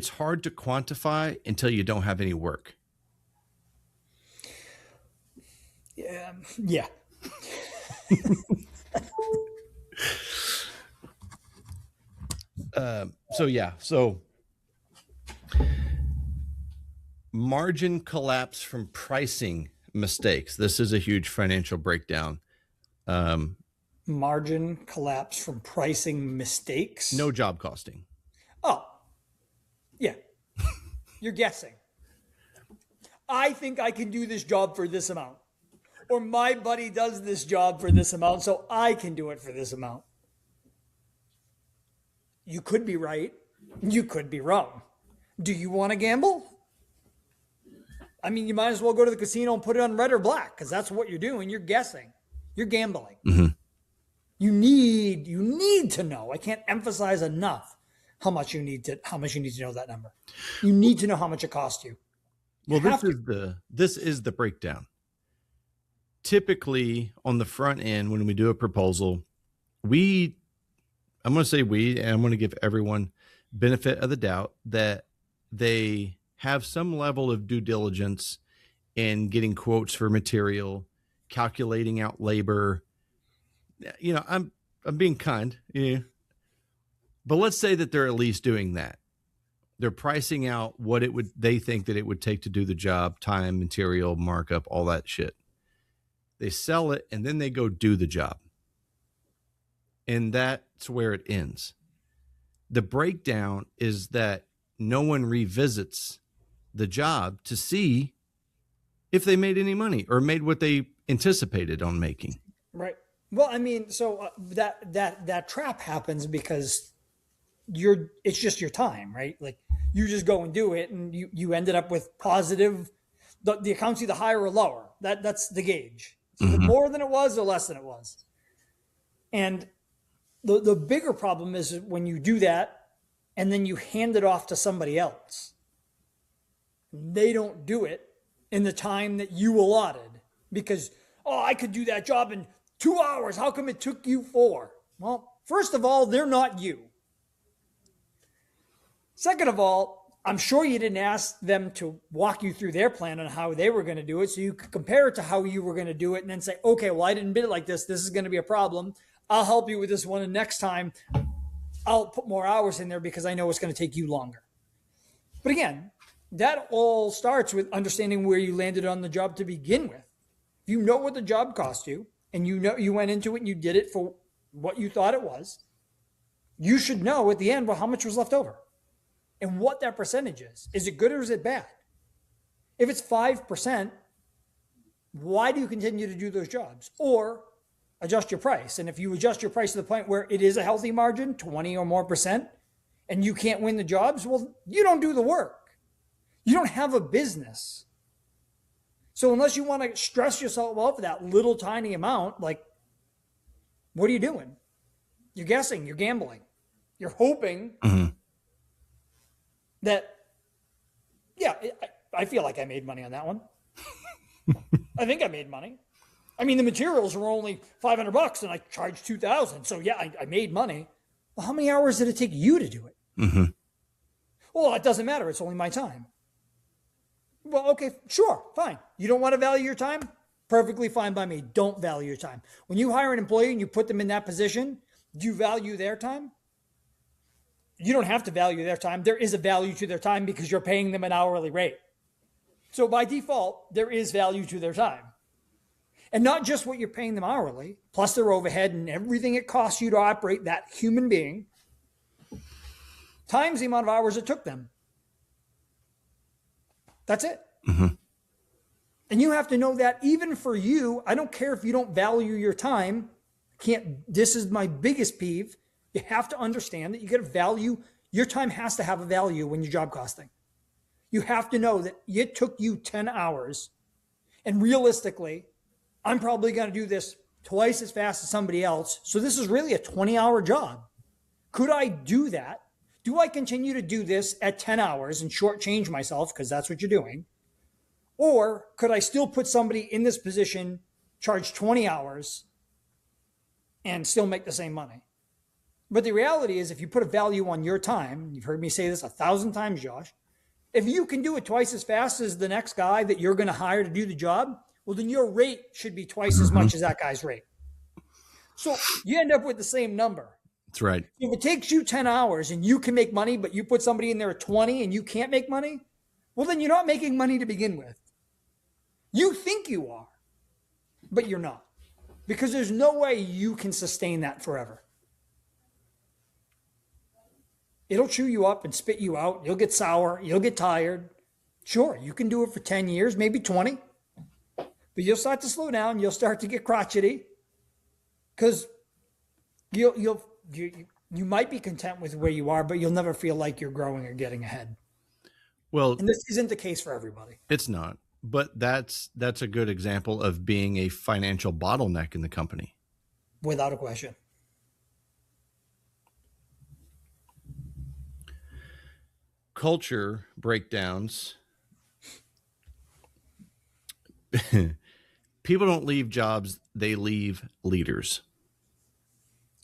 Speaker 1: hard to quantify until you don't have any work.
Speaker 2: Yeah.
Speaker 1: So margin collapse from pricing mistakes. This is a huge financial breakdown.
Speaker 2: Margin collapse from pricing mistakes.
Speaker 1: No job costing.
Speaker 2: Oh, yeah. You're guessing. I think I can do this job for this amount. Or my buddy does this job for this amount, so I can do it for this amount. You could be right. You could be wrong. Do you want to gamble? I mean, you might as well go to the casino and put it on red or black because that's what you're doing. You're guessing. You're gambling.
Speaker 1: Mm-hmm.
Speaker 2: You need to know. I can't emphasize enough how much you need to know that number. You need to know how much it costs you.
Speaker 1: Well, this is the breakdown. Typically on the front end, when we do a proposal, I'm going to say and I'm going to give everyone benefit of the doubt that they have some level of due diligence in getting quotes for material, calculating out labor. You know, I'm being kind, yeah. But let's say that they're at least doing that. They're pricing out what they think that it would take to do the job, time, material, markup, all that shit. They sell it and then they go do the job. And that's where it ends. The breakdown is that no one revisits the job to see if they made any money or made what they anticipated on making.
Speaker 2: Right. Well, I mean, so that trap happens because it's just your time, right? Like you just go and do it and you ended up with positive, the account's either higher or lower. That's the gauge. It's either more than it was or less than it was. And the bigger problem is when you do that and then you hand it off to somebody else. They don't do it in the time that you allotted because, I could do that job in 2 hours. How come it took you 4? Well, first of all, they're not you. Second of all, I'm sure you didn't ask them to walk you through their plan on how they were going to do it. So you could compare it to how you were going to do it and then say, okay, well, I didn't bid it like this. This is going to be a problem. I'll help you with this one. And next time I'll put more hours in there because I know it's going to take you longer. But again, that all starts with understanding where you landed on the job to begin with. If you know what the job cost you and you know you went into it and you did it for what you thought it was, you should know at the end, well, how much was left over and what that percentage is. Is it good or is it bad? If it's 5%, why do you continue to do those jobs? Or adjust your price. And if you adjust your price to the point where it is a healthy margin, 20 or more percent, and you can't win the jobs, well, you don't do the work. You don't have a business. So unless you want to stress yourself out for that little tiny amount, like, what are you doing? You're guessing, you're gambling. You're hoping that, I feel like I made money on that one. I think I made money. I mean, the materials were only $500 and I charged $2,000. So yeah, I made money. Well, how many hours did it take you to do it? Well, it doesn't matter. It's only my time. Well, okay, sure, fine. You don't want to value your time? Perfectly fine by me. Don't value your time. When you hire an employee and you put them in that position, do you value their time? You don't have to value their time. There is a value to their time because you're paying them an hourly rate. So by default, there is value to their time. And not just what you're paying them hourly, plus their overhead and everything it costs you to operate that human being, times the amount of hours it took them. That's it. And you have to know that even for you, I don't care if you don't value your time. This is my biggest peeve. You have to understand that you got to value, your time has to have a value when you're job costing. You have to know that it took you 10 hours. And realistically, I'm probably going to do this twice as fast as somebody else. So this is really a 20-hour job. Could I do that? Do I continue to do this at 10 hours and shortchange myself because that's what you're doing? Or could I still put somebody in this position, charge 20 hours, and still make the same money? But the reality is if you put a value on your time, you've heard me say this 1,000 times, Josh, if you can do it twice as fast as the next guy that you're going to hire to do the job, well, then your rate should be twice as much as that guy's rate. So you end up with the same number.
Speaker 1: That's right.
Speaker 2: If it takes you 10 hours and you can make money, but you put somebody in there at 20 and you can't make money, well, then you're not making money to begin with. You think you are, but you're not. Because there's no way you can sustain that forever. It'll chew you up and spit you out. You'll get sour. You'll get tired. Sure, you can do it for 10 years, maybe 20. But you'll start to slow down. You'll start to get crotchety. Because you might be content with where you are, but you'll never feel like you're growing or getting ahead.
Speaker 1: Well,
Speaker 2: and this isn't the case for everybody.
Speaker 1: It's not. But that's a good example of being a financial bottleneck in the company.
Speaker 2: Without a question.
Speaker 1: Culture breakdowns. People don't leave jobs, they leave leaders.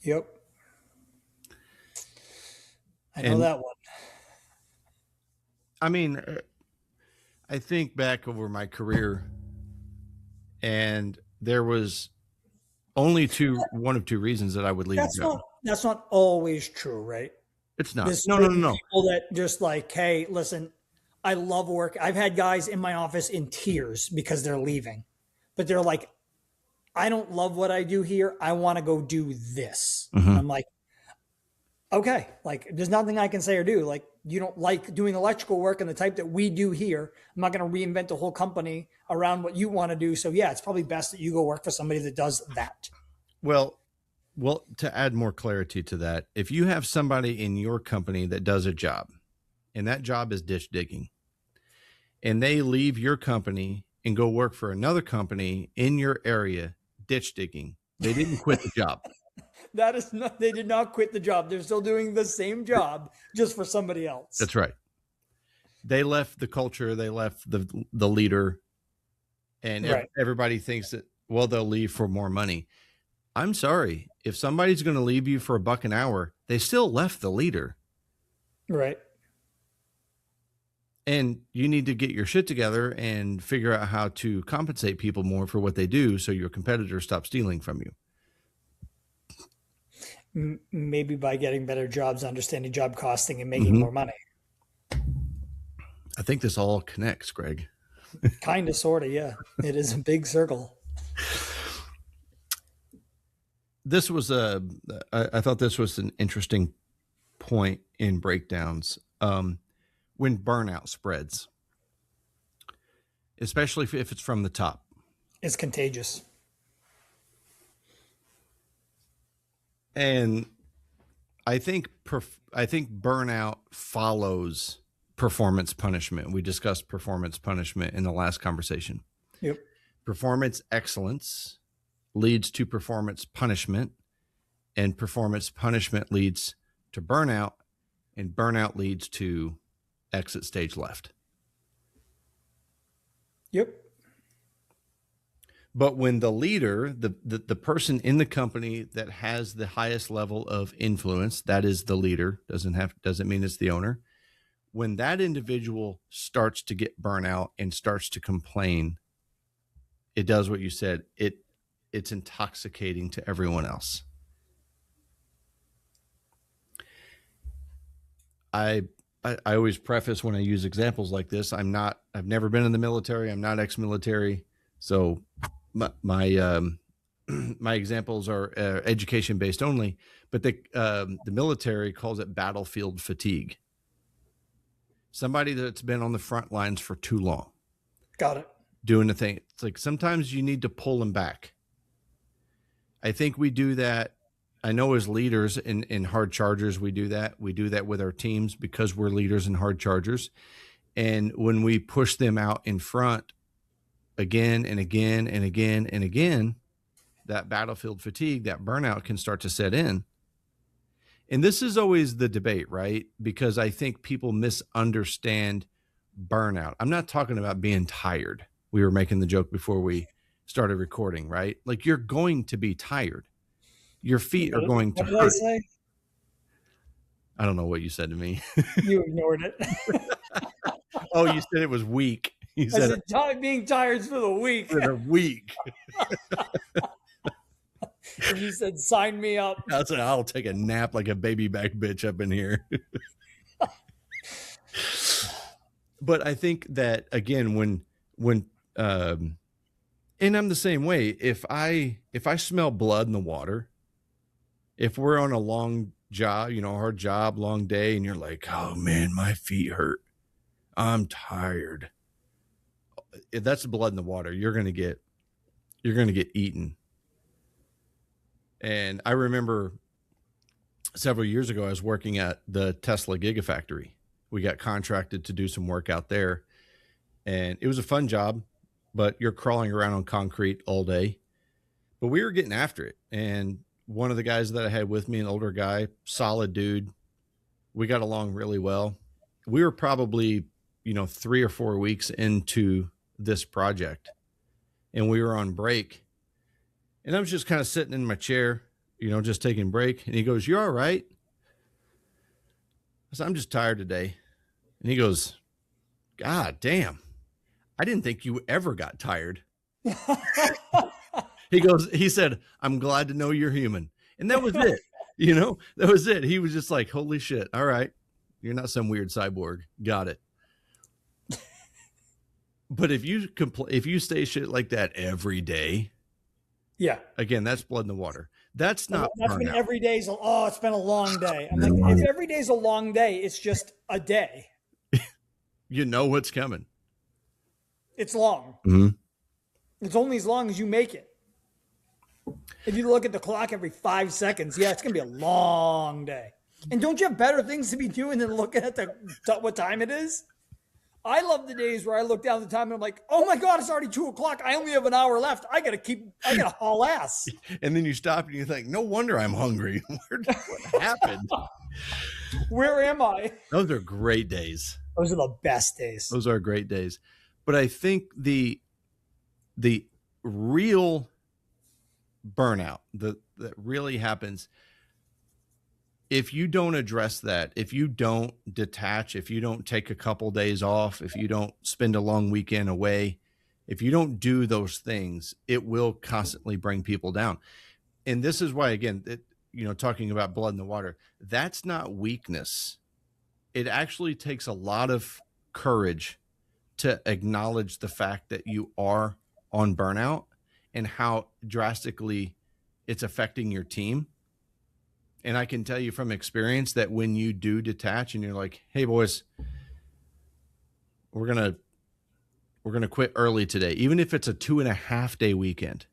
Speaker 2: Yep. I know
Speaker 1: And
Speaker 2: that one.
Speaker 1: I mean, I think back over my career, and there was only one of two reasons that I would leave a job.
Speaker 2: That's not always true, right?
Speaker 1: It's not.
Speaker 2: There's
Speaker 1: No.
Speaker 2: certain people that just like, hey, listen, I love work. I've had guys in my office in tears because they're leaving, but they're like, I don't love what I do here. I want to go do this.
Speaker 1: Mm-hmm.
Speaker 2: I'm like, okay, like there's nothing I can say or do. Like you don't like doing electrical work and the type that we do here. I'm not going to reinvent the whole company around what you want to do. So yeah, it's probably best that you go work for somebody that does that.
Speaker 1: Well, to add more clarity to that, if you have somebody in your company that does a job, and that job is ditch digging, and they leave your company and go work for another company in your area, ditch digging, they didn't quit the job.
Speaker 2: That is not, they did not quit the job. They're still doing the same job just for somebody else.
Speaker 1: That's right. They left the culture, they left the leader, and right. Everybody thinks that, well, they'll leave for more money. I'm sorry. If somebody's going to leave you for $1 an hour, they still left the leader.
Speaker 2: Right.
Speaker 1: And you need to get your shit together and figure out how to compensate people more for what they do so your competitors stop stealing from
Speaker 2: you. Maybe by getting better jobs, understanding job costing, and making more money.
Speaker 1: I think this all connects, Greg.
Speaker 2: Kind of, sort of, yeah. It is a big circle.
Speaker 1: This was I thought this was an interesting point in breakdowns. When burnout spreads, especially if it's from the top.
Speaker 2: It's contagious.
Speaker 1: And I think burnout follows performance punishment. We discussed performance punishment in the last conversation.
Speaker 2: Yep.
Speaker 1: Performance excellence leads to performance punishment, and performance punishment leads to burnout, and burnout leads to exit stage left.
Speaker 2: Yep.
Speaker 1: But when the leader, the person in the company that has the highest level of influence, that is the leader, doesn't mean it's the owner. When that individual starts to get burnout and starts to complain, it does what you said. It's intoxicating to everyone else. I always preface when I use examples like this, I've never been in the military. I'm not ex-military. So my examples are education based only, but the military calls it battlefield fatigue. Somebody that's been on the front lines for too long.
Speaker 2: Got it.
Speaker 1: Doing the thing. It's like sometimes you need to pull them back. I think we do that. I know as leaders in hard chargers, we do that. We do that with our teams because we're leaders in hard chargers. And when we push them out in front again and again and again and again, that battlefield fatigue, that burnout can start to set in. And this is always the debate, right? Because I think people misunderstand burnout. I'm not talking about being tired. We were making the joke before we started recording, right? Like you're going to be tired. Your feet are going to hurt. What did I say? I don't know what you said to me.
Speaker 2: You ignored it.
Speaker 1: Oh, you said it was weak. You said
Speaker 2: being tired for the week.
Speaker 1: For the week.
Speaker 2: And you said, sign me up.
Speaker 1: I said, I'll take a nap like a baby back bitch up in here. But I think that again, when and I'm the same way. If I smell blood in the water, if we're on a long job, hard job, long day, and you're like, oh man, my feet hurt, I'm tired. If that's blood in the water, you're going to get eaten. And I remember several years ago, I was working at the Tesla Gigafactory. We got contracted to do some work out there. and it was a fun job, but you're crawling around on concrete all day. But we were getting after it. And one of the guys that I had with me, an older guy, solid dude, we got along really well. We were probably, 3 or 4 weeks into this project, and we were on break. And I was just kind of sitting in my chair, just taking a break. And he goes, "You all right?" I said, "I'm just tired today." And he goes, "God damn, I didn't think you ever got tired." He said, "I'm glad to know you're human." And that was it. That was it. He was just like, "Holy shit. All right. You're not some weird cyborg. Got it." But if you say shit like that every day,
Speaker 2: yeah,
Speaker 1: again, that's blood in the water. That's not
Speaker 2: that's been
Speaker 1: burnout.
Speaker 2: every day's. Oh, it's been a long day. I'm like, if every day's a long day, it's just a day.
Speaker 1: You know what's coming.
Speaker 2: It's long.
Speaker 1: Mm-hmm.
Speaker 2: It's only as long as you make it. If you look at the clock every 5 seconds, yeah, it's going to be a long day. And don't you have better things to be doing than looking at what time it is? I love the days where I look down the time and I'm like, oh my God, it's already 2:00. I only have an hour left. I got to haul ass.
Speaker 1: And then you stop and you think, no wonder I'm hungry. What happened?
Speaker 2: Where am I?
Speaker 1: Those are great days.
Speaker 2: Those are the best days.
Speaker 1: Those are great days. But I think the real burnout that really happens, if you don't address that, if you don't detach, if you don't take a couple days off, if you don't spend a long weekend away, if you don't do those things, it will constantly bring people down. And this is why, again, talking about blood in the water, that's not weakness. It actually takes a lot of courage to acknowledge the fact that you are on burnout and how drastically it's affecting your team. And I can tell you from experience that when you do detach and you're like, "Hey boys, we're going to quit early today," even if it's a 2.5 day weekend,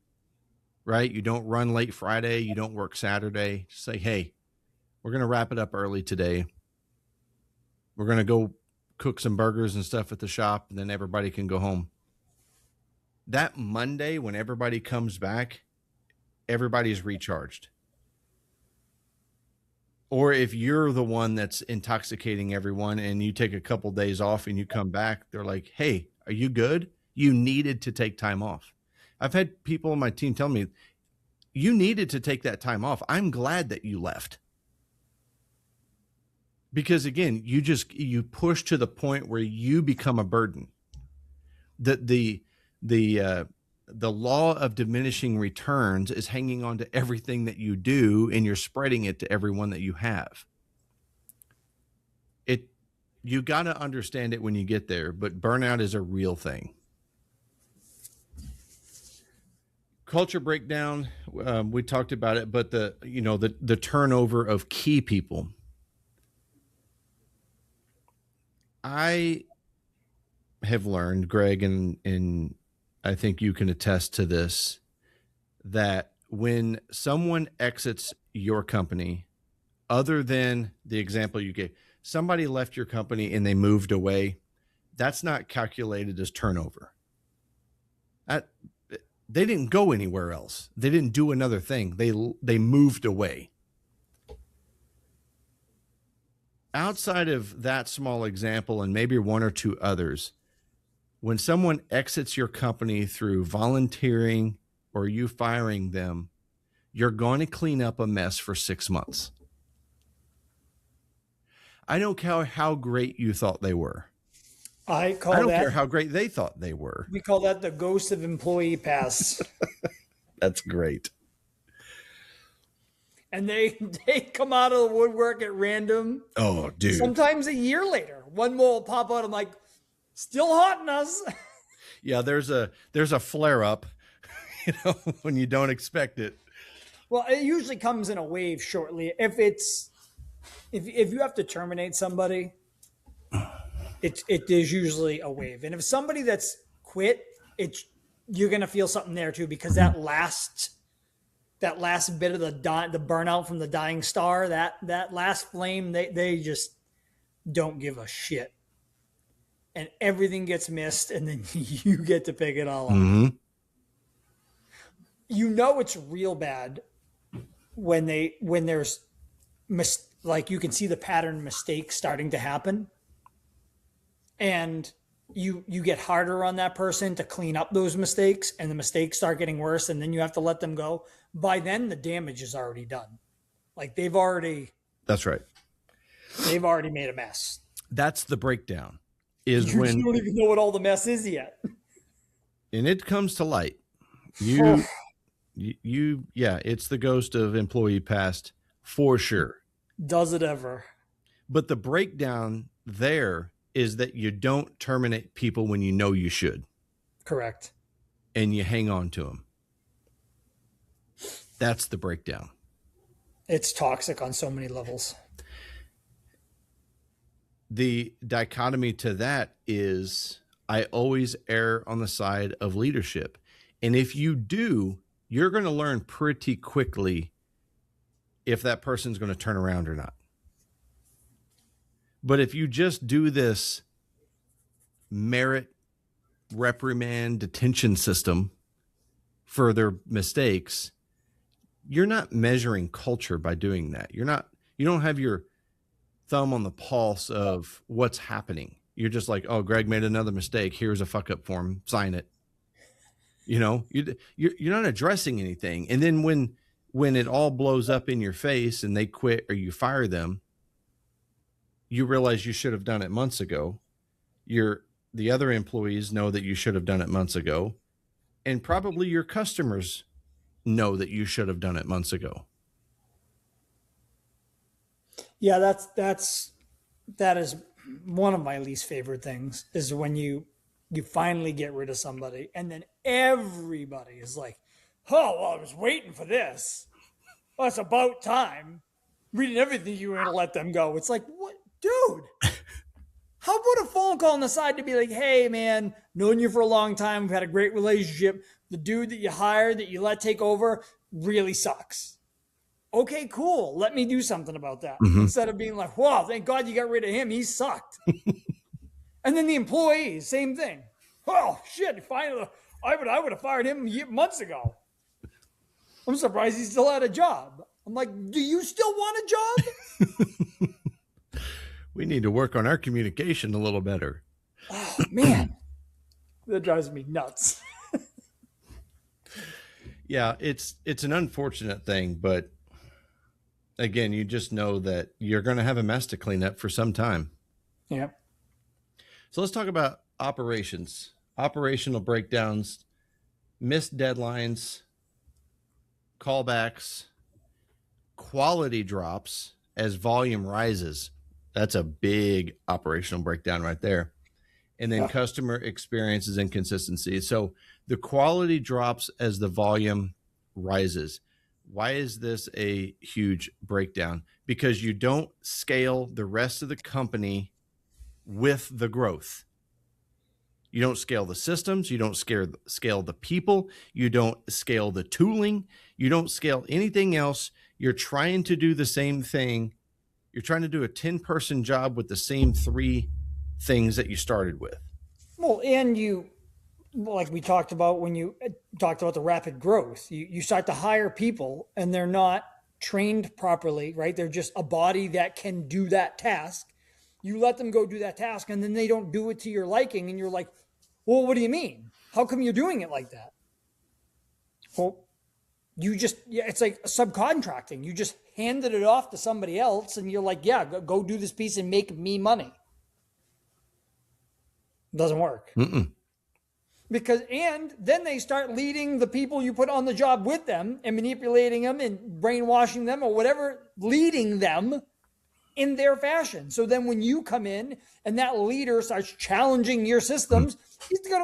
Speaker 1: right? You don't run late Friday. You don't work Saturday. Just say, "Hey, we're going to wrap it up early today. We're going to go cook some burgers and stuff at the shop, and then everybody can go home." That Monday, when everybody comes back, everybody's recharged. Or if you're the one that's intoxicating everyone and you take a couple days off and you come back, they're like, "Hey, are you good? You needed to take time off." I've had people on my team tell me, "You needed to take that time off. I'm glad that you left." Because again, you push to the point where you become a burden. The law of diminishing returns is hanging on to everything that you do, and you're spreading it to everyone that you have. You got to understand it when you get there, but burnout is a real thing. Culture breakdown, we talked about it, but the turnover of key people. I have learned, Greg, and I think you can attest to this, that when someone exits your company, other than the example you gave, somebody left your company and they moved away, that's not calculated as turnover. They didn't go anywhere else. They didn't do another thing. They moved away. Outside of that small example and maybe one or two others, when someone exits your company through volunteering or you firing them, you're going to clean up a mess for 6 months. I don't care how great you thought they were.
Speaker 2: I don't
Speaker 1: care how great they thought they were.
Speaker 2: We call that the ghost of employee pass.
Speaker 1: That's great.
Speaker 2: And they come out of the woodwork at random.
Speaker 1: Oh, dude.
Speaker 2: Sometimes a year later, one will pop out. I'm like, still haunting us.
Speaker 1: Yeah, there's a flare up, when you don't expect it.
Speaker 2: Well, it usually comes in a wave shortly. If you have to terminate somebody, it is usually a wave. And if somebody that's quit, you're gonna feel something there too, because that last bit of the burnout from the dying star, that last flame, they just don't give a shit. and everything gets missed, and then you get to pick it all up.
Speaker 1: Mm-hmm.
Speaker 2: You know it's real bad when there's like you can see the pattern mistakes starting to happen, and you get harder on that person to clean up those mistakes, and the mistakes start getting worse, and then you have to let them go. By then, the damage is already done. Like
Speaker 1: That's right.
Speaker 2: They've already made a mess.
Speaker 1: That's the breakdown. Is
Speaker 2: You
Speaker 1: when
Speaker 2: don't even know what all the mess is yet.
Speaker 1: And it comes to light. Yeah, it's the ghost of employee past for sure.
Speaker 2: Does it ever?
Speaker 1: But the breakdown there is that you don't terminate people when you know you should.
Speaker 2: Correct.
Speaker 1: And you hang on to them. That's the breakdown.
Speaker 2: It's toxic on so many levels.
Speaker 1: The dichotomy to that is I always err on the side of leadership. And if you do, you're going to learn pretty quickly if that person's going to turn around or not. But if you just do this merit, reprimand, detention system for their mistakes, you're not measuring culture by doing that. You don't have your thumb on the pulse of what's happening. You're just like, oh, Greg made another mistake. Here's a fuck up form. Sign it. You know, you're not addressing anything. And then when it all blows up in your face and they quit or you fire them, you realize you should have done it months ago. The other employees know that you should have done it months ago. And probably your customers know that you should have done it months ago.
Speaker 2: Yeah, that is one of my least favorite things is when you finally get rid of somebody and then everybody is like, oh, well, I was waiting for this. Well, it's about time. Reading everything you were going to let them go. It's like, what, dude? How about a phone call on the side to be like, hey, man, known you for a long time. We've had a great relationship. The dude that you hired, that you let take over, really sucks. Okay, cool. Let me do something about that. Mm-hmm. Instead of being like, wow, thank God you got rid of him. He sucked. And then the employees, same thing. Oh, shit, finally, I would have fired him months ago. I'm surprised he still had a job. I'm like, do you still want a job?
Speaker 1: We need to work on our communication a little better.
Speaker 2: Oh, man. That drives me nuts.
Speaker 1: Yeah, it's an unfortunate thing, but again, you just know that you're going to have a mess to clean up for some time.
Speaker 2: Yeah.
Speaker 1: So let's talk about operations, operational breakdowns, missed deadlines, callbacks, quality drops as volume rises. That's a big operational breakdown right there. And then customer experiences and consistency. So the quality drops as the volume rises. Why is this a huge breakdown? Because you don't scale the rest of the company with the growth. You don't scale the systems. You don't scale the people. You don't scale the tooling. You don't scale anything else. You're trying to do the same thing. You're trying to do a 10-person job with the same 3 things that you started with.
Speaker 2: Well, and like we talked about when you talked about the rapid growth, you start to hire people and they're not trained properly, right? They're just a body that can do that task. You let them go do that task and then they don't do it to your liking. And you're like, well, what do you mean? How come you're doing it like that? Well, it's like subcontracting. You just handed it off to somebody else and you're like, yeah, go do this piece and make me money. Doesn't work.
Speaker 1: Mm-mm.
Speaker 2: And then they start leading the people you put on the job with them and manipulating them and brainwashing them or whatever, leading them in their fashion. So then when you come in and that leader starts challenging your systems,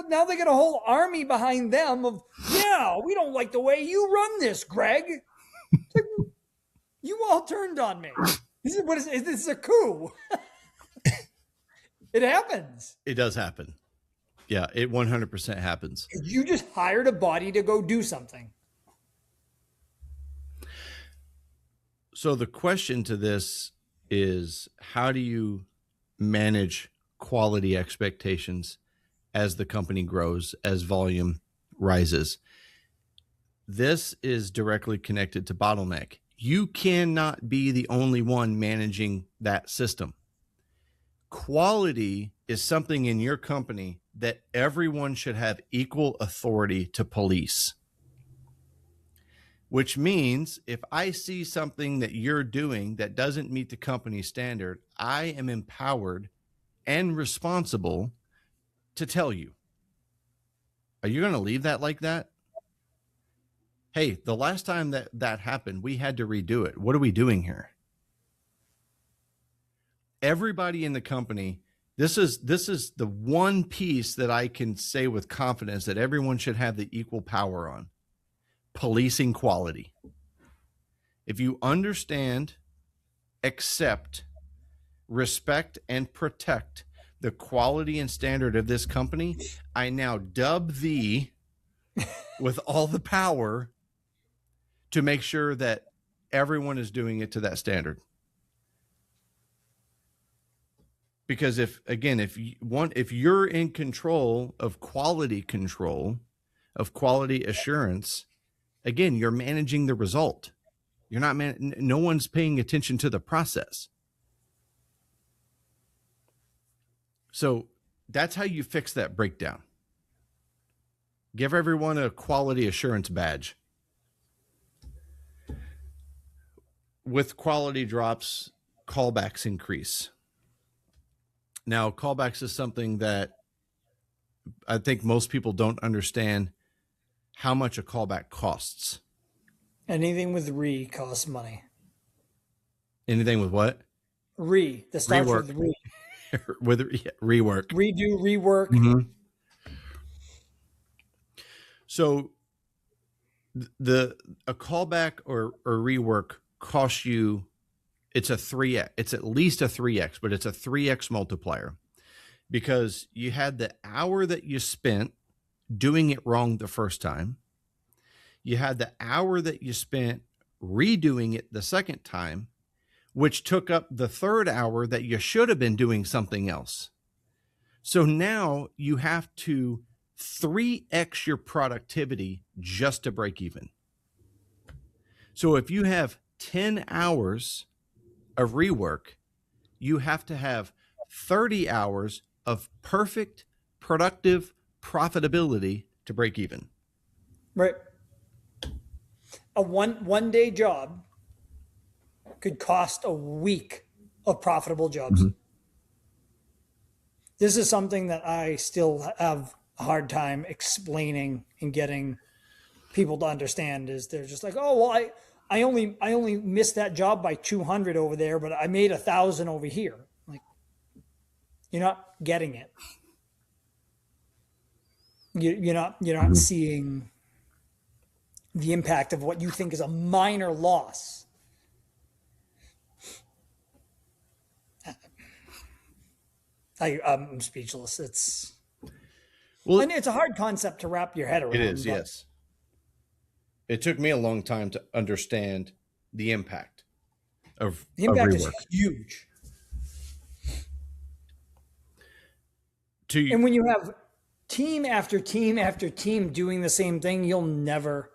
Speaker 2: now they got a whole army behind them of, yeah, we don't like the way you run this, Greg. Like, you all turned on me. This is a coup. It happens.
Speaker 1: It does happen. Yeah, it 100% happens.
Speaker 2: You just hired a body to go do something.
Speaker 1: So the question to this is, how do you manage quality expectations as the company grows, as volume rises. This is directly connected to bottleneck. You cannot be the only one managing that system. Quality is something in your company that everyone should have equal authority to police. Which means if I see something that you're doing that doesn't meet the company standard, I am empowered and responsible to tell you. Are you going to leave that like that? Hey, the last time that happened, we had to redo it. What are we doing here? Everybody in the company, this is the one piece that I can say with confidence that everyone should have the equal power on. Policing quality. If you understand, accept, respect, and protect the quality and standard of this company, I now dub thee with all the power to make sure that everyone is doing it to that standard. Because if you're in control, of quality assurance, again, you're managing the result. You're not no one's paying attention to the process. So that's how you fix that breakdown. Give everyone a quality assurance badge. With quality drops, callbacks increase. Now, callbacks is something that I think most people don't understand how much a callback costs.
Speaker 2: Anything with re costs money.
Speaker 1: Anything with what?
Speaker 2: Re. That starts
Speaker 1: Rework.
Speaker 2: with re.
Speaker 1: With rework.
Speaker 2: Redo, rework.
Speaker 1: Mm-hmm. So a callback or rework costs you, it's a 3x. It's at least a 3x, but it's a 3x multiplier because you had the hour that you spent doing it wrong the first time. You had the hour that you spent redoing it the second time, which took up the third hour that you should have been doing something else. So now you have to 3x your productivity just to break even. So if you have 10 hours of rework, you have to have 30 hours of perfect, productive profitability to break even.
Speaker 2: Right. A one day job could cost a week of profitable jobs. Mm-hmm. This is something that I still have a hard time explaining and getting people to understand. Is they're just like, oh well, I only missed that job by 200 over there, but I made 1,000 over here. Like, you're not getting it. You're not mm-hmm. seeing the impact of what you think is a minor loss. I'm speechless. And it's a hard concept to wrap your head around.
Speaker 1: It is, yes. It took me a long time to understand the impact of rework.
Speaker 2: Is huge. And when you have team after team after team doing the same thing, you'll never.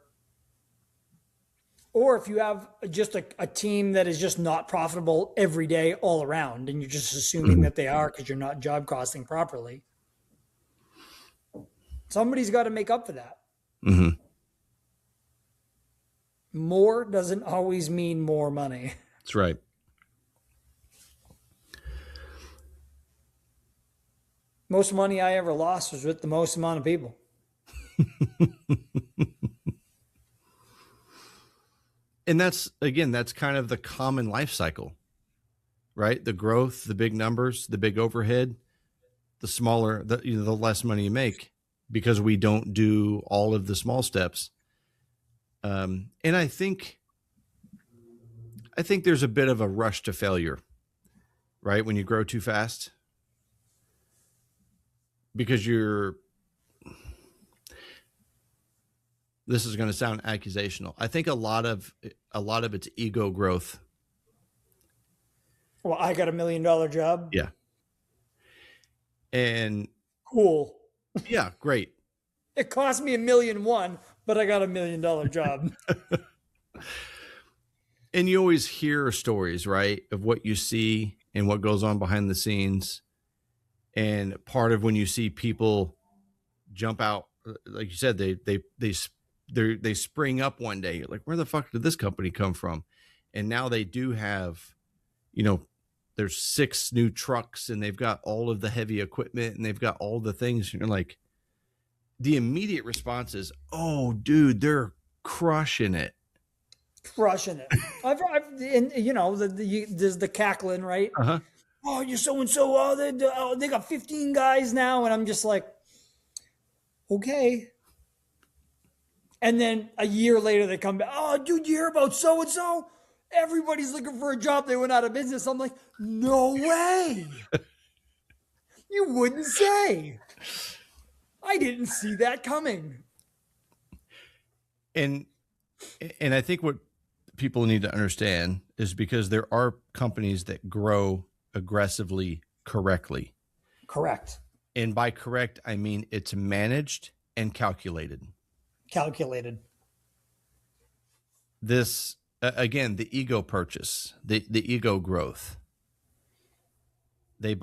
Speaker 2: Or if you have just a team that is just not profitable every day all around, and you're just assuming mm-hmm. that they are because you're not job costing properly, somebody's got to make up for that.
Speaker 1: Mm-hmm.
Speaker 2: More doesn't always mean more money.
Speaker 1: That's right.
Speaker 2: Most money I ever lost was with the most amount of people.
Speaker 1: And that's kind of the common life cycle, right? The growth, the big numbers, the big overhead, the smaller, the less money you make because we don't do all of the small steps. And I think there's a bit of a rush to failure, right? When you grow too fast, because this is going to sound accusational. I think a lot of it's ego growth.
Speaker 2: Well, I got $1 million job.
Speaker 1: Yeah. And
Speaker 2: Cool.
Speaker 1: yeah, great.
Speaker 2: It cost me $1.1 million, but I got $1 million job.
Speaker 1: And you always hear stories, right, of what you see and what goes on behind the scenes. And part of when you see people jump out, like you said, they spring up one day. You're like, where the fuck did this company come from? And now they do have, there's 6 new trucks and they've got all of the heavy equipment and they've got all the things. You're like, the immediate response is, oh, dude, they're crushing it.
Speaker 2: Crushing it. There's the cackling, right?
Speaker 1: Uh-huh.
Speaker 2: Oh, you're so and so. Oh, they got 15 guys now, and I'm just like, okay. And then a year later, they come back. Oh, dude, you hear about so and so? Everybody's looking for a job. They went out of business. I'm like, no way. You wouldn't say. I didn't see that coming.
Speaker 1: And I think what people need to understand is because there are companies that grow aggressively correctly.
Speaker 2: Correct.
Speaker 1: And by correct, I mean it's managed and calculated.
Speaker 2: Calculated.
Speaker 1: This, again, the ego purchase, the ego growth. They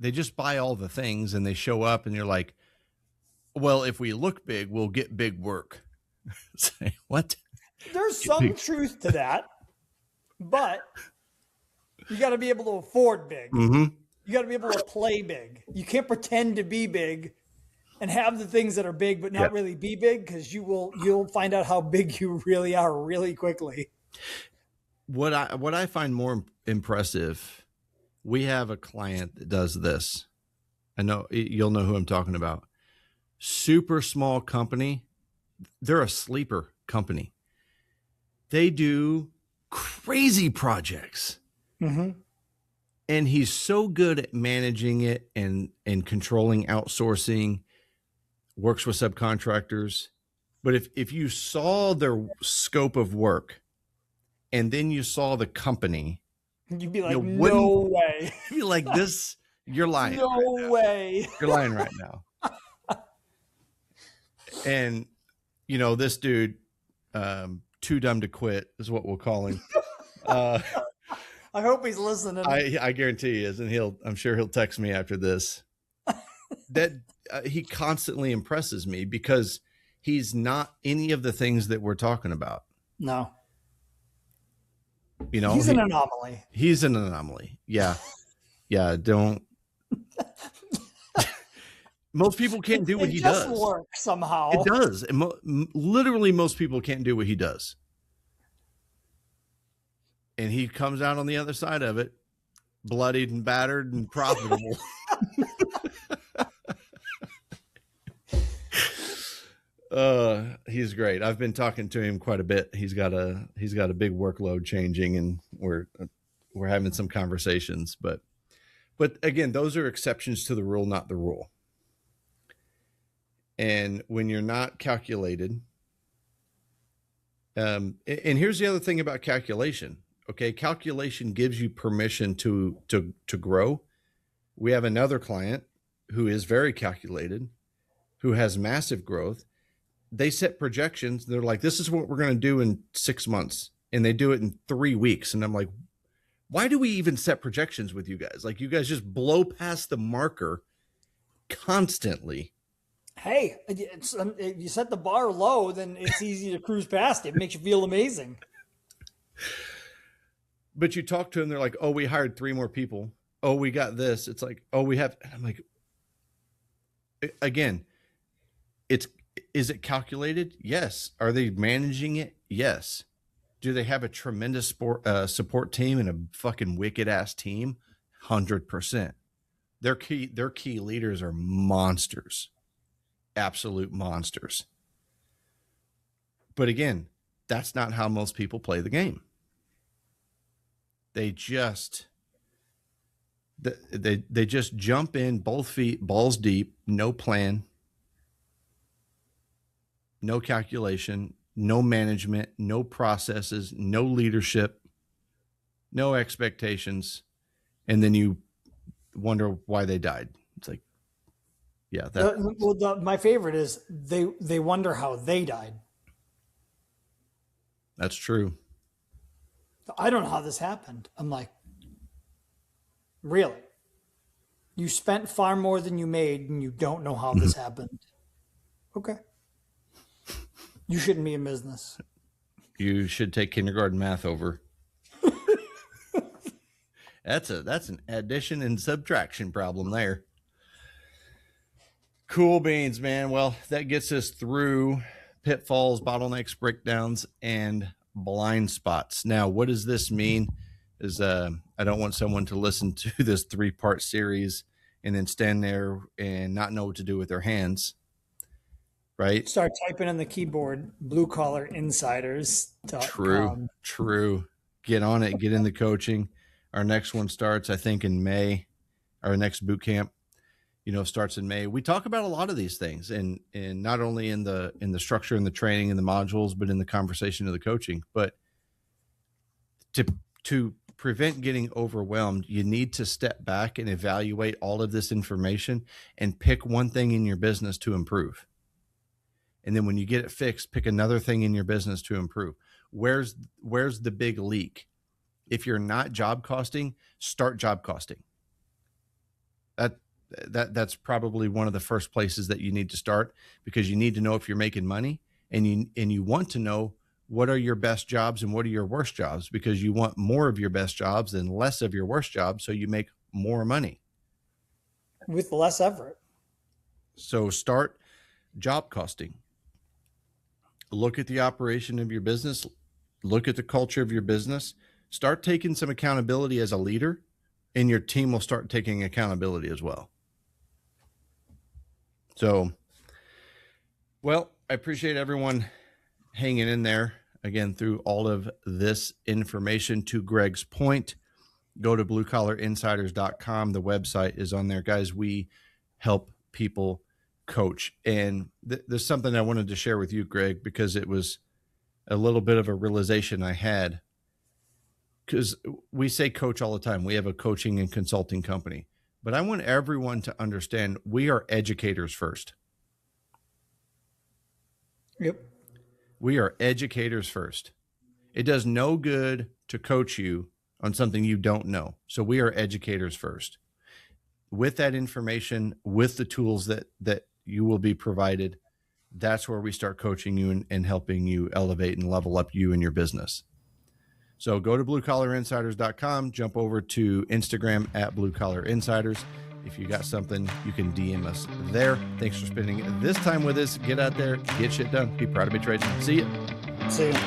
Speaker 1: just buy all the things and they show up and you're like, well, if we look big, we'll get big work. Say, what?
Speaker 2: There's some truth to that, but you got to be able to afford big.
Speaker 1: Mm-hmm.
Speaker 2: You got to be able to play big. You can't pretend to be big and have the things that are big, but not really be big, because you'll find out how big you really are really quickly.
Speaker 1: What I find more impressive, we have a client that does this. I know you'll know who I'm talking about. Super small company. They're a sleeper company. They do crazy projects.
Speaker 2: Mm-hmm.
Speaker 1: And he's so good at managing it and controlling outsourcing, works with subcontractors. But if you saw their scope of work and then you saw the company,
Speaker 2: you'd be like, no way.
Speaker 1: You'd be like, this, you're lying.
Speaker 2: No way.
Speaker 1: You're lying right now. And, this dude, too dumb to quit is what we'll call him.
Speaker 2: I hope he's listening.
Speaker 1: I guarantee he is. And I'm sure he'll text me after this. That he constantly impresses me because he's not any of the things that we're talking about.
Speaker 2: No.
Speaker 1: He's
Speaker 2: an anomaly.
Speaker 1: He's an anomaly. Yeah. Yeah. Don't. Most people can't do what he does.
Speaker 2: It just works somehow.
Speaker 1: It does. Literally, most people can't do what he does. And he comes out on the other side of it, bloodied and battered and profitable. He's great. I've been talking to him quite a bit. He's got a big workload changing, and we're having some conversations. But again, those are exceptions to the rule, not the rule. And when you're not calculated, and here's the other thing about calculation. Okay, calculation gives you permission to grow. We have another client who is very calculated, who has massive growth. They set projections. They're like, this is what we're going to do in 6 months. And they do it in 3 weeks. And I'm like, why do we even set projections with you guys? Like, you guys just blow past the marker constantly.
Speaker 2: Hey, if you set the bar low, then it's easy to cruise past it. It makes you feel amazing.
Speaker 1: But you talk to them, they're like, oh, we hired 3 more people. Oh, we got this. It's like, oh, we have. And I'm like, again, is it calculated? Yes. Are they managing it? Yes. Do they have a tremendous support team and a fucking wicked ass team? 100%. Their key leaders are monsters. Absolute monsters. But again, that's not how most people play the game. They just jump in, both feet, balls deep, no plan, no calculation, no management, no processes, no leadership, no expectations. And then you wonder why they died. It's like, Yeah.
Speaker 2: My favorite is they wonder how they died.
Speaker 1: That's true.
Speaker 2: I don't know how this happened. I'm like, really? You spent far more than you made and you don't know how this happened. Okay. You shouldn't be in business.
Speaker 1: You should take kindergarten math over. That's an addition and subtraction problem there. Cool beans, man. Well, that gets us through pitfalls, bottlenecks, breakdowns, and blind spots. Now, what does this mean? Is I don't want someone to listen to this 3-part series and then stand there and not know what to do with their hands. Right?
Speaker 2: Start typing on the keyboard, bluecollarinsiders.com.
Speaker 1: True. Get on it. Get in the coaching. Our next one starts, I think, in May. Our next boot camp, starts in May. We talk about a lot of these things, and not only in the structure and the training and the modules, but in the conversation of the coaching. But to prevent getting overwhelmed, you need to step back and evaluate all of this information and pick one thing in your business to improve. And then when you get it fixed, pick another thing in your business to improve. Where's the big leak? If you're not job costing, start job costing. That's probably one of the first places that you need to start, because you need to know if you're making money, and you want to know what are your best jobs and what are your worst jobs, because you want more of your best jobs and less of your worst jobs, so you make more money
Speaker 2: with less effort.
Speaker 1: So start job costing. Look at the operation of your business. Look at the culture of your business. Start taking some accountability as a leader, and your team will start taking accountability as well. So, well, I appreciate everyone hanging in there again through all of this information. To Greg's point, go to bluecollarinsiders.com. The website is on there. Guys, we help people coach. And there's something I wanted to share with you, Greg, because it was a little bit of a realization I had. Because we say coach all the time. We have a coaching and consulting company. But I want everyone to understand we are educators first.
Speaker 2: Yep.
Speaker 1: We are educators first. It does no good to coach you on something you don't know. So we are educators first. With that information, with the tools that you will be provided, that's where we start coaching you and helping you elevate and level up you and your business. So go to bluecollarinsiders.com, jump over to Instagram at bluecollarinsiders. If you got something, you can DM us there. Thanks for spending this time with us. Get out there, get shit done. Be proud to be tradesmen. See ya.
Speaker 2: See ya.